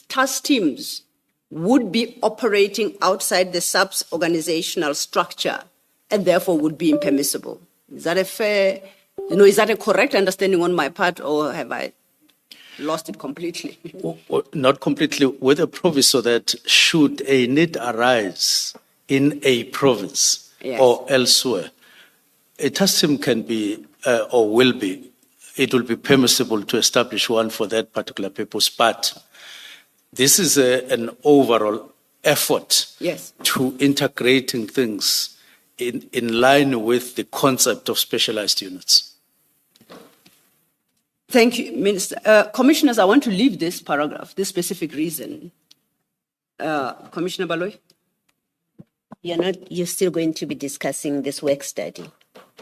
task teams would be operating outside the SAPS organizational structure and therefore would be impermissible. Is that a fair, is that a correct understanding on my part, or have I lost it completely? Not completely, with a proviso that should a need arise in a province or elsewhere, a task team can be or will be, it will be permissible to establish one for that particular purpose, but this is an overall effort to integrating things in line with the concept of specialized units. Thank you, Minister. Commissioners, I want to leave this paragraph, this specific reason. Commissioner Baloy? You're still going to be discussing this work study?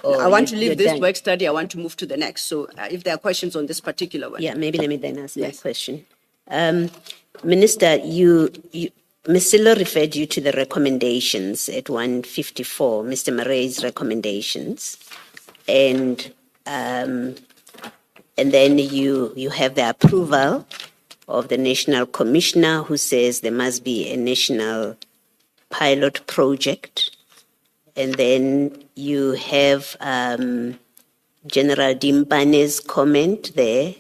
I want to leave this work study. I want to move to the next. So if there are questions on this particular one. Yeah, maybe let me then ask that question. Minister, Ms. Silo referred you to the recommendations at 154, Mr. Murray's recommendations. And then you have the approval of the National Commissioner, who says there must be a national pilot project. And then you have General Dimpane's comment there,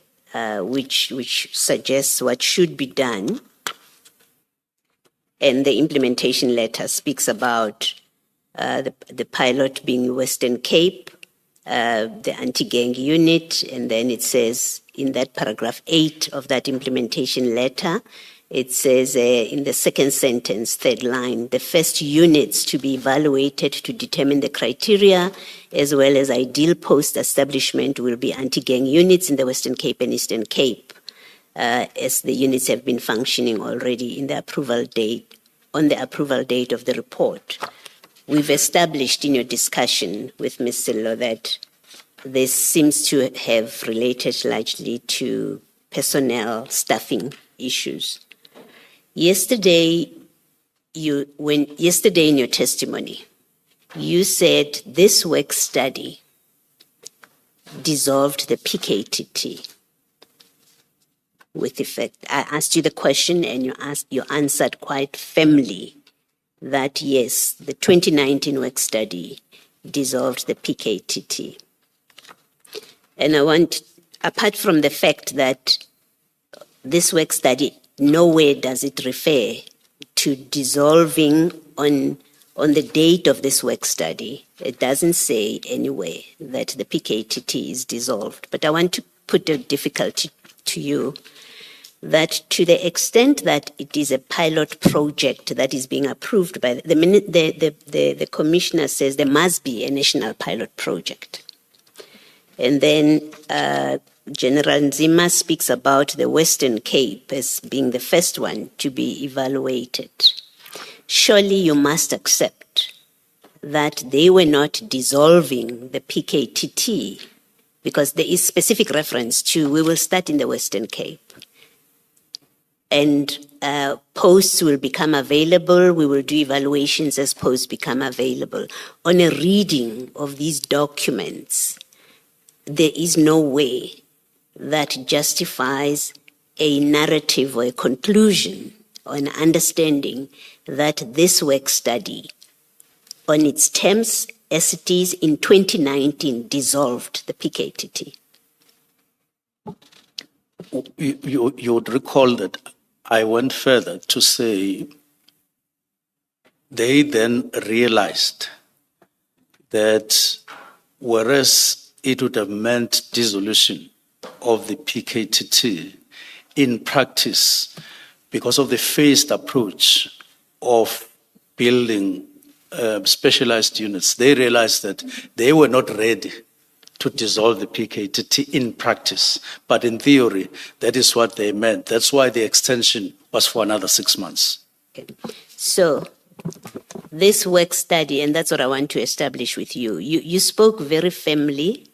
which suggests what should be done. And the implementation letter speaks about the pilot being Western Cape, the anti-gang unit, and then it says in that paragraph 8 of that implementation letter, it says in the second sentence, third line, the first units to be evaluated to determine the criteria as well as ideal post-establishment will be anti-gang units in the Western Cape and Eastern Cape, as the units have been functioning already in the approval date, on the approval date of the report. we've established in your discussion with Ms. Sillo that this seems to have related largely to personnel staffing issues. Yesterday in your testimony, you said this work study dissolved the PKTT with effect. I asked you the question and you answered quite firmly that yes, the 2019 work study dissolved the PKTT. And I want, apart from the fact that this work study, nowhere does it refer to dissolving on the date of this work study. It doesn't say anywhere that the PKTT is dissolved. But I want to put a difficulty to you that to the extent that it is a pilot project that is being approved by the commissioner says there must be a national pilot project. And then General Nzima speaks about the Western Cape as being the first one to be evaluated. Surely you must accept that they were not dissolving the PKTT because there is specific reference to we will start in the Western Cape. And posts will become available. We will do evaluations as posts become available. On a reading of these documents, there is no way that justifies a narrative or a conclusion or an understanding that this work study, on its terms as it is in 2019, dissolved the PKTT. You would recall that I went further to say they then realized that whereas it would have meant dissolution of the PKTT, in practice, because of the phased approach of building specialized units, they realized that they were not ready to dissolve the PKTT in practice. But in theory, that is what they meant. That's why the extension was for another 6 months. Okay. So this work study, and that's what I want to establish with you, you spoke very firmly.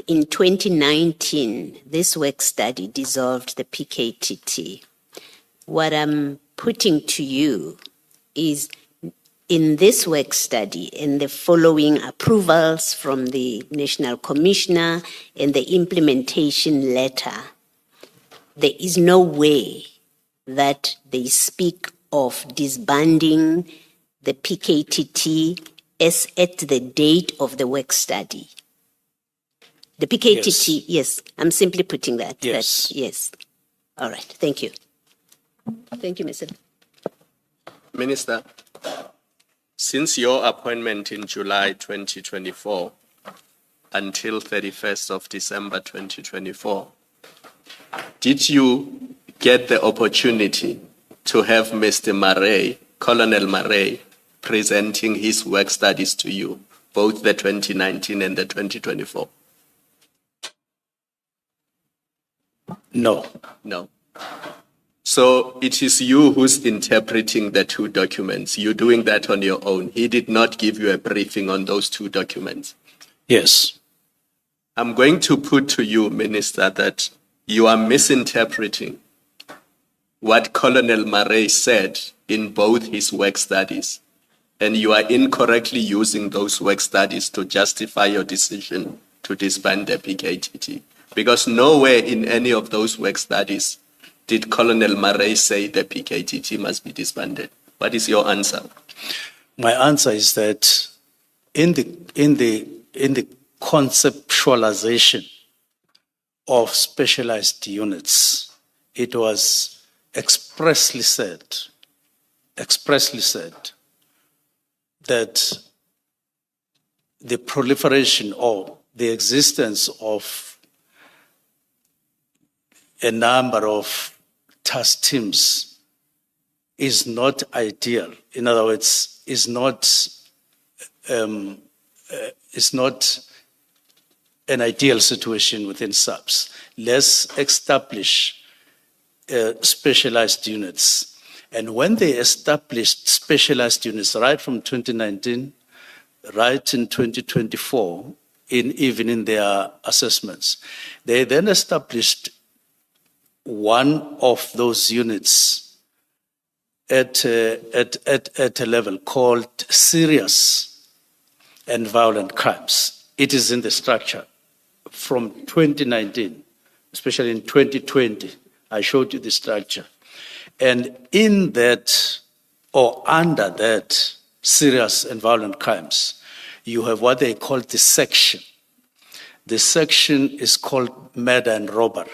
In 2019, this work study dissolved the PKTT. What I'm putting to you is in this work study, in the following approvals from the National Commissioner and the implementation letter, there is no way that they speak of disbanding the PKTT as at the date of the work study. The PKTT, yes, I'm simply putting that. Yes. Yes. All right, thank you. Thank you, Mr. Minister, since your appointment in July 2024 until 31st of December 2024, did you get the opportunity to have Mr. Murray, Colonel Murray, presenting his work studies to you, both the 2019 and the 2024? No. No. So it is you who's interpreting the two documents. You're doing that on your own. He did not give you a briefing on those two documents. Yes. I'm going to put to you, Minister, that you are misinterpreting what Colonel Murray said in both his work studies, and you are incorrectly using those work studies to justify your decision to disband the PKTT. Because nowhere in any of those work studies did Colonel Murray say the PKTT must be disbanded. What is your answer? My answer is that in the conceptualization of specialized units, it was expressly said that the proliferation or the existence of a number of task teams is not ideal. In other words, is not an ideal situation within SAPS. Let's establish specialized units And when they established specialized units right from 2019, right in 2024, even in their assessments, they then established one of those units at a level called serious and violent crimes. It is in the structure from 2019, especially in 2020. I showed you the structure. And in that, or under that, serious and violent crimes, you have what they call the section. The section is called murder and robbery.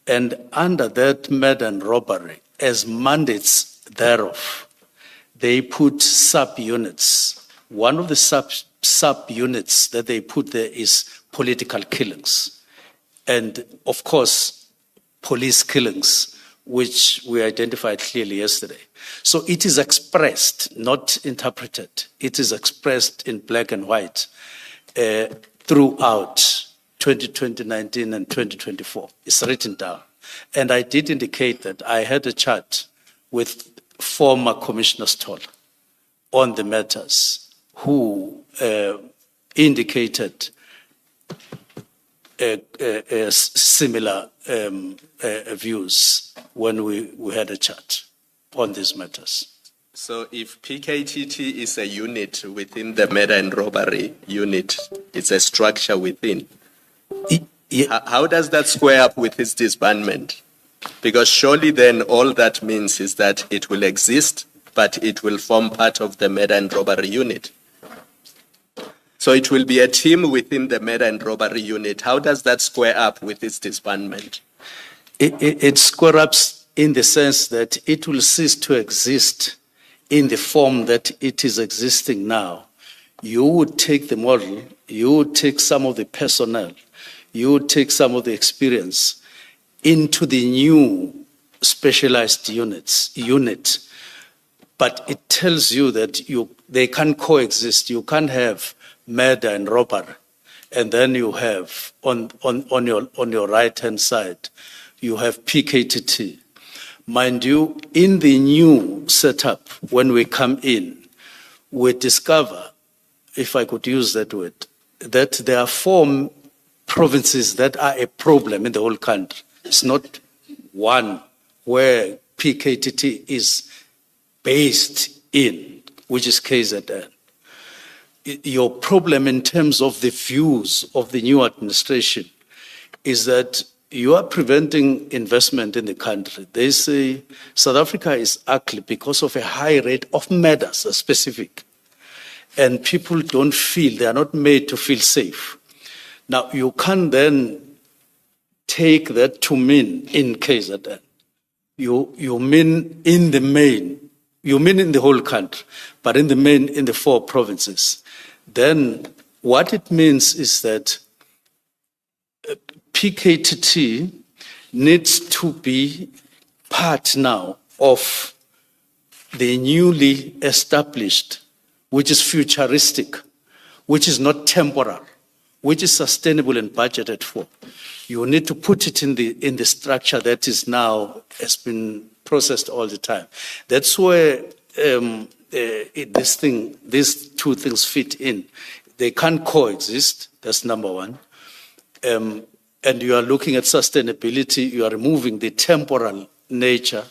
And under that murder and robbery, as mandates thereof, they put sub-units. One of the sub-units that they put there is political killings. And of course, police killings, which we identified clearly yesterday. So it is expressed, not interpreted. It is expressed in black and white throughout 2019 and 2024. It's written down. And I did indicate that I had a chat with former Commissioner Stoll on the matters who indicated similar views when we had a chat on these matters. So if PKTT is a unit within the murder and robbery unit, it's a structure within, how does that square up with its disbandment? Because surely then all that means is that it will exist, but it will form part of the murder and robbery unit. So it will be a team within the murder and robbery unit. How does that square up with its disbandment? It square ups in the sense that it will cease to exist in the form that it is existing now. You would take the model, you would take some of the personnel, you would take some of the experience into the new specialized unit, but it tells you that they can coexist. You can't have murder and robbery, and then you have on your right hand side, you have PKTT. Mind you, in the new setup, when we come in, we discover, if I could use that word, that there are 4 provinces that are a problem in the whole country. It's not one where PKTT is based in, which is KZN. Your problem in terms of the views of the new administration is that you are preventing investment in the country. They say South Africa is ugly because of a high rate of murders, specific. And people don't feel, they are not made to feel safe. Now, you can then take that to mean in KZN. You mean in the main, you mean in the whole country, but in the main, in the 4 provinces. Then what it means is that PKTT needs to be part now of the newly established, which is futuristic, which is not temporal, which is sustainable and budgeted for. You need to put it in the structure that is now has been processed all the time. That's where these 2 things fit in. They can't coexist. That's number 1. And you are looking at sustainability. You are removing the temporal nature,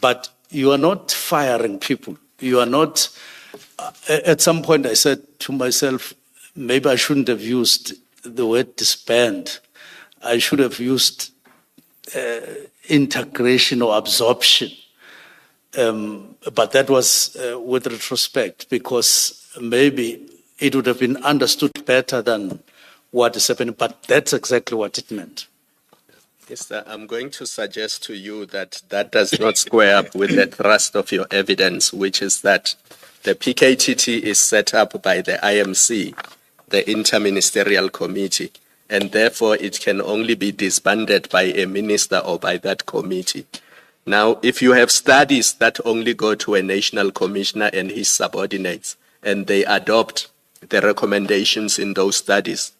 but you are not firing people. You are not. At some point, I said to myself, maybe I shouldn't have used the word disband. I should have used integration or absorption. But that was with retrospect, because maybe it would have been understood better than what is happening, but that's exactly what it meant. Yes, sir. I'm going to suggest to you that that does not square up with the thrust of your evidence, which is that the PKTT is set up by the IMC, the Interministerial Committee, and therefore it can only be disbanded by a minister or by that committee. Now, if you have studies that only go to a national commissioner and his subordinates, and they adopt the recommendations in those studies,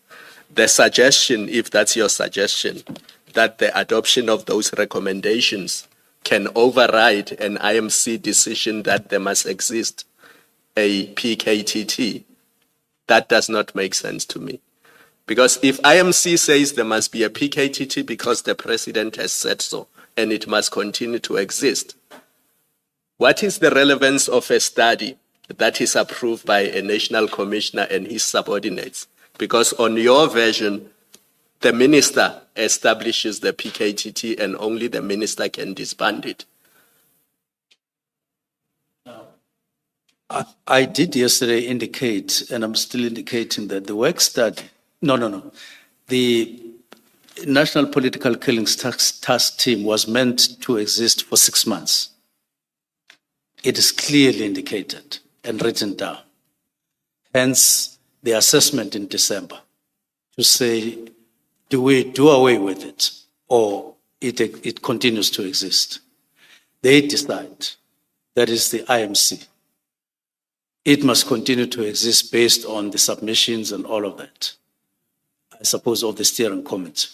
the suggestion, if that's your suggestion, that the adoption of those recommendations can override an IMC decision that there must exist a PKTT. That does not make sense to me. Because if IMC says there must be a PKTT because the president has said so, and it must continue to exist, what is the relevance of a study that is approved by a national commissioner and his subordinates? Because on your version, the minister establishes the PKTT and only the minister can disband it. I did yesterday indicate, and I'm still indicating that the work study, the National Political Killings Task Team was meant to exist for 6 months. It is clearly indicated and written down. Hence, the assessment in December to say, do we do away with it or it continues to exist? They decide. That is the IMC. It must continue to exist based on the submissions and all of that, I suppose, of the steering committee.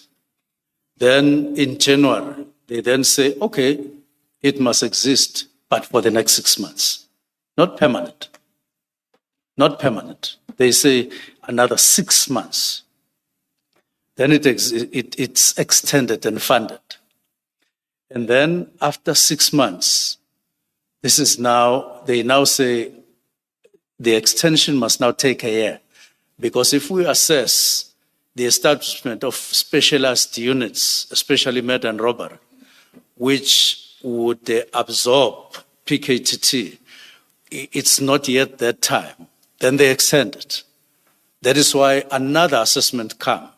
Then in January, they then say, okay, it must exist, but for the next 6 months, not permanent. Not permanent. They say another 6 months. Then it's extended and funded. And then after 6 months, they now say the extension must now take a year. Because if we assess the establishment of specialized units, especially murder and robbery, which would absorb PKTT, it's not yet that time. Then they extend it. That is why another assessment comes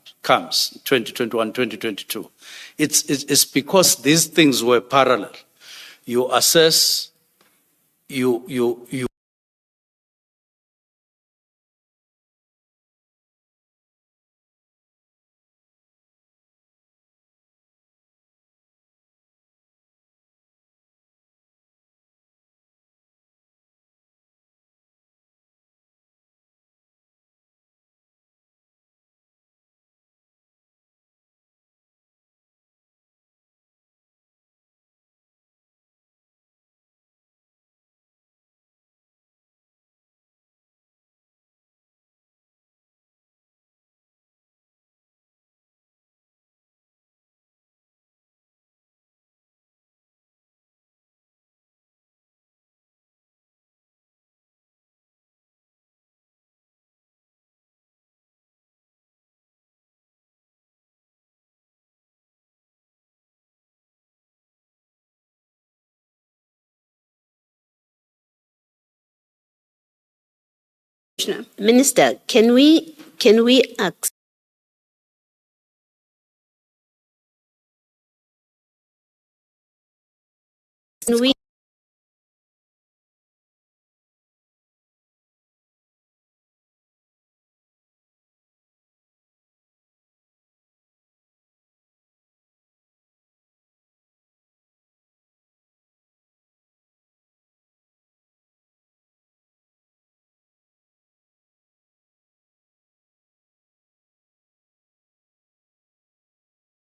2021, 2022. It's because these things were parallel. You assess, you Minister, can we ask? Can we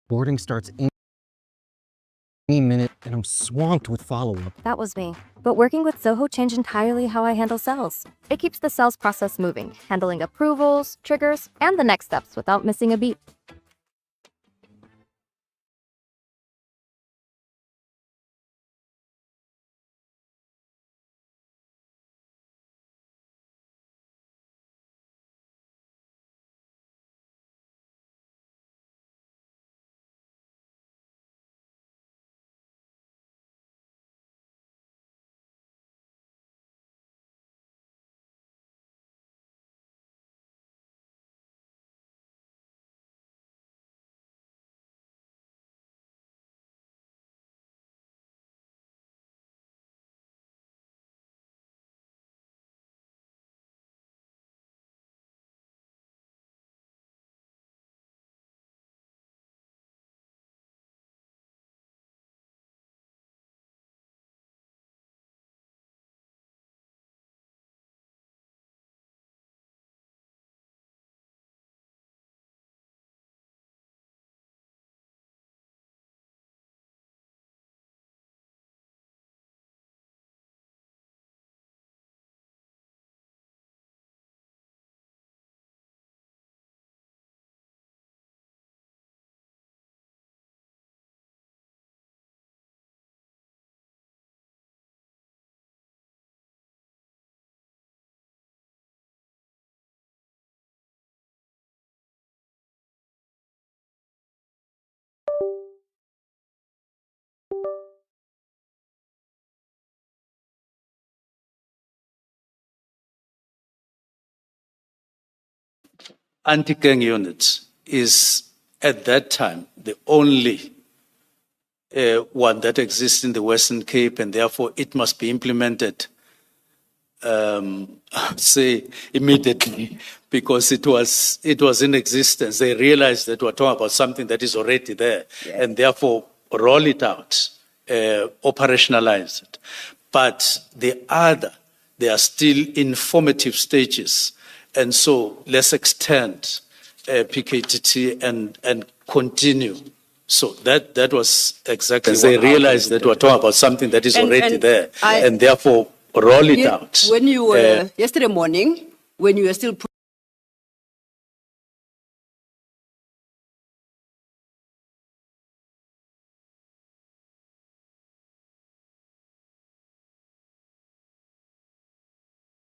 Boarding starts any minute, and I'm swamped with follow-up. That was me. But working with Zoho changed entirely how I handle sales. It keeps the sales process moving, handling approvals, triggers, and the next steps without missing a beat. anti-gang unit is at that time the only one that exists in the Western Cape, and therefore it must be implemented, say immediately, because it was in existence. They realized that we're talking about something that is already there, and therefore roll it out, operationalize it. But the other, they are still in formative stages, and so let's extend PKTT and continue. So that was exactly what they realized, that we're talking about something that is already there, and therefore roll it out. When you were, yesterday morning, when you were still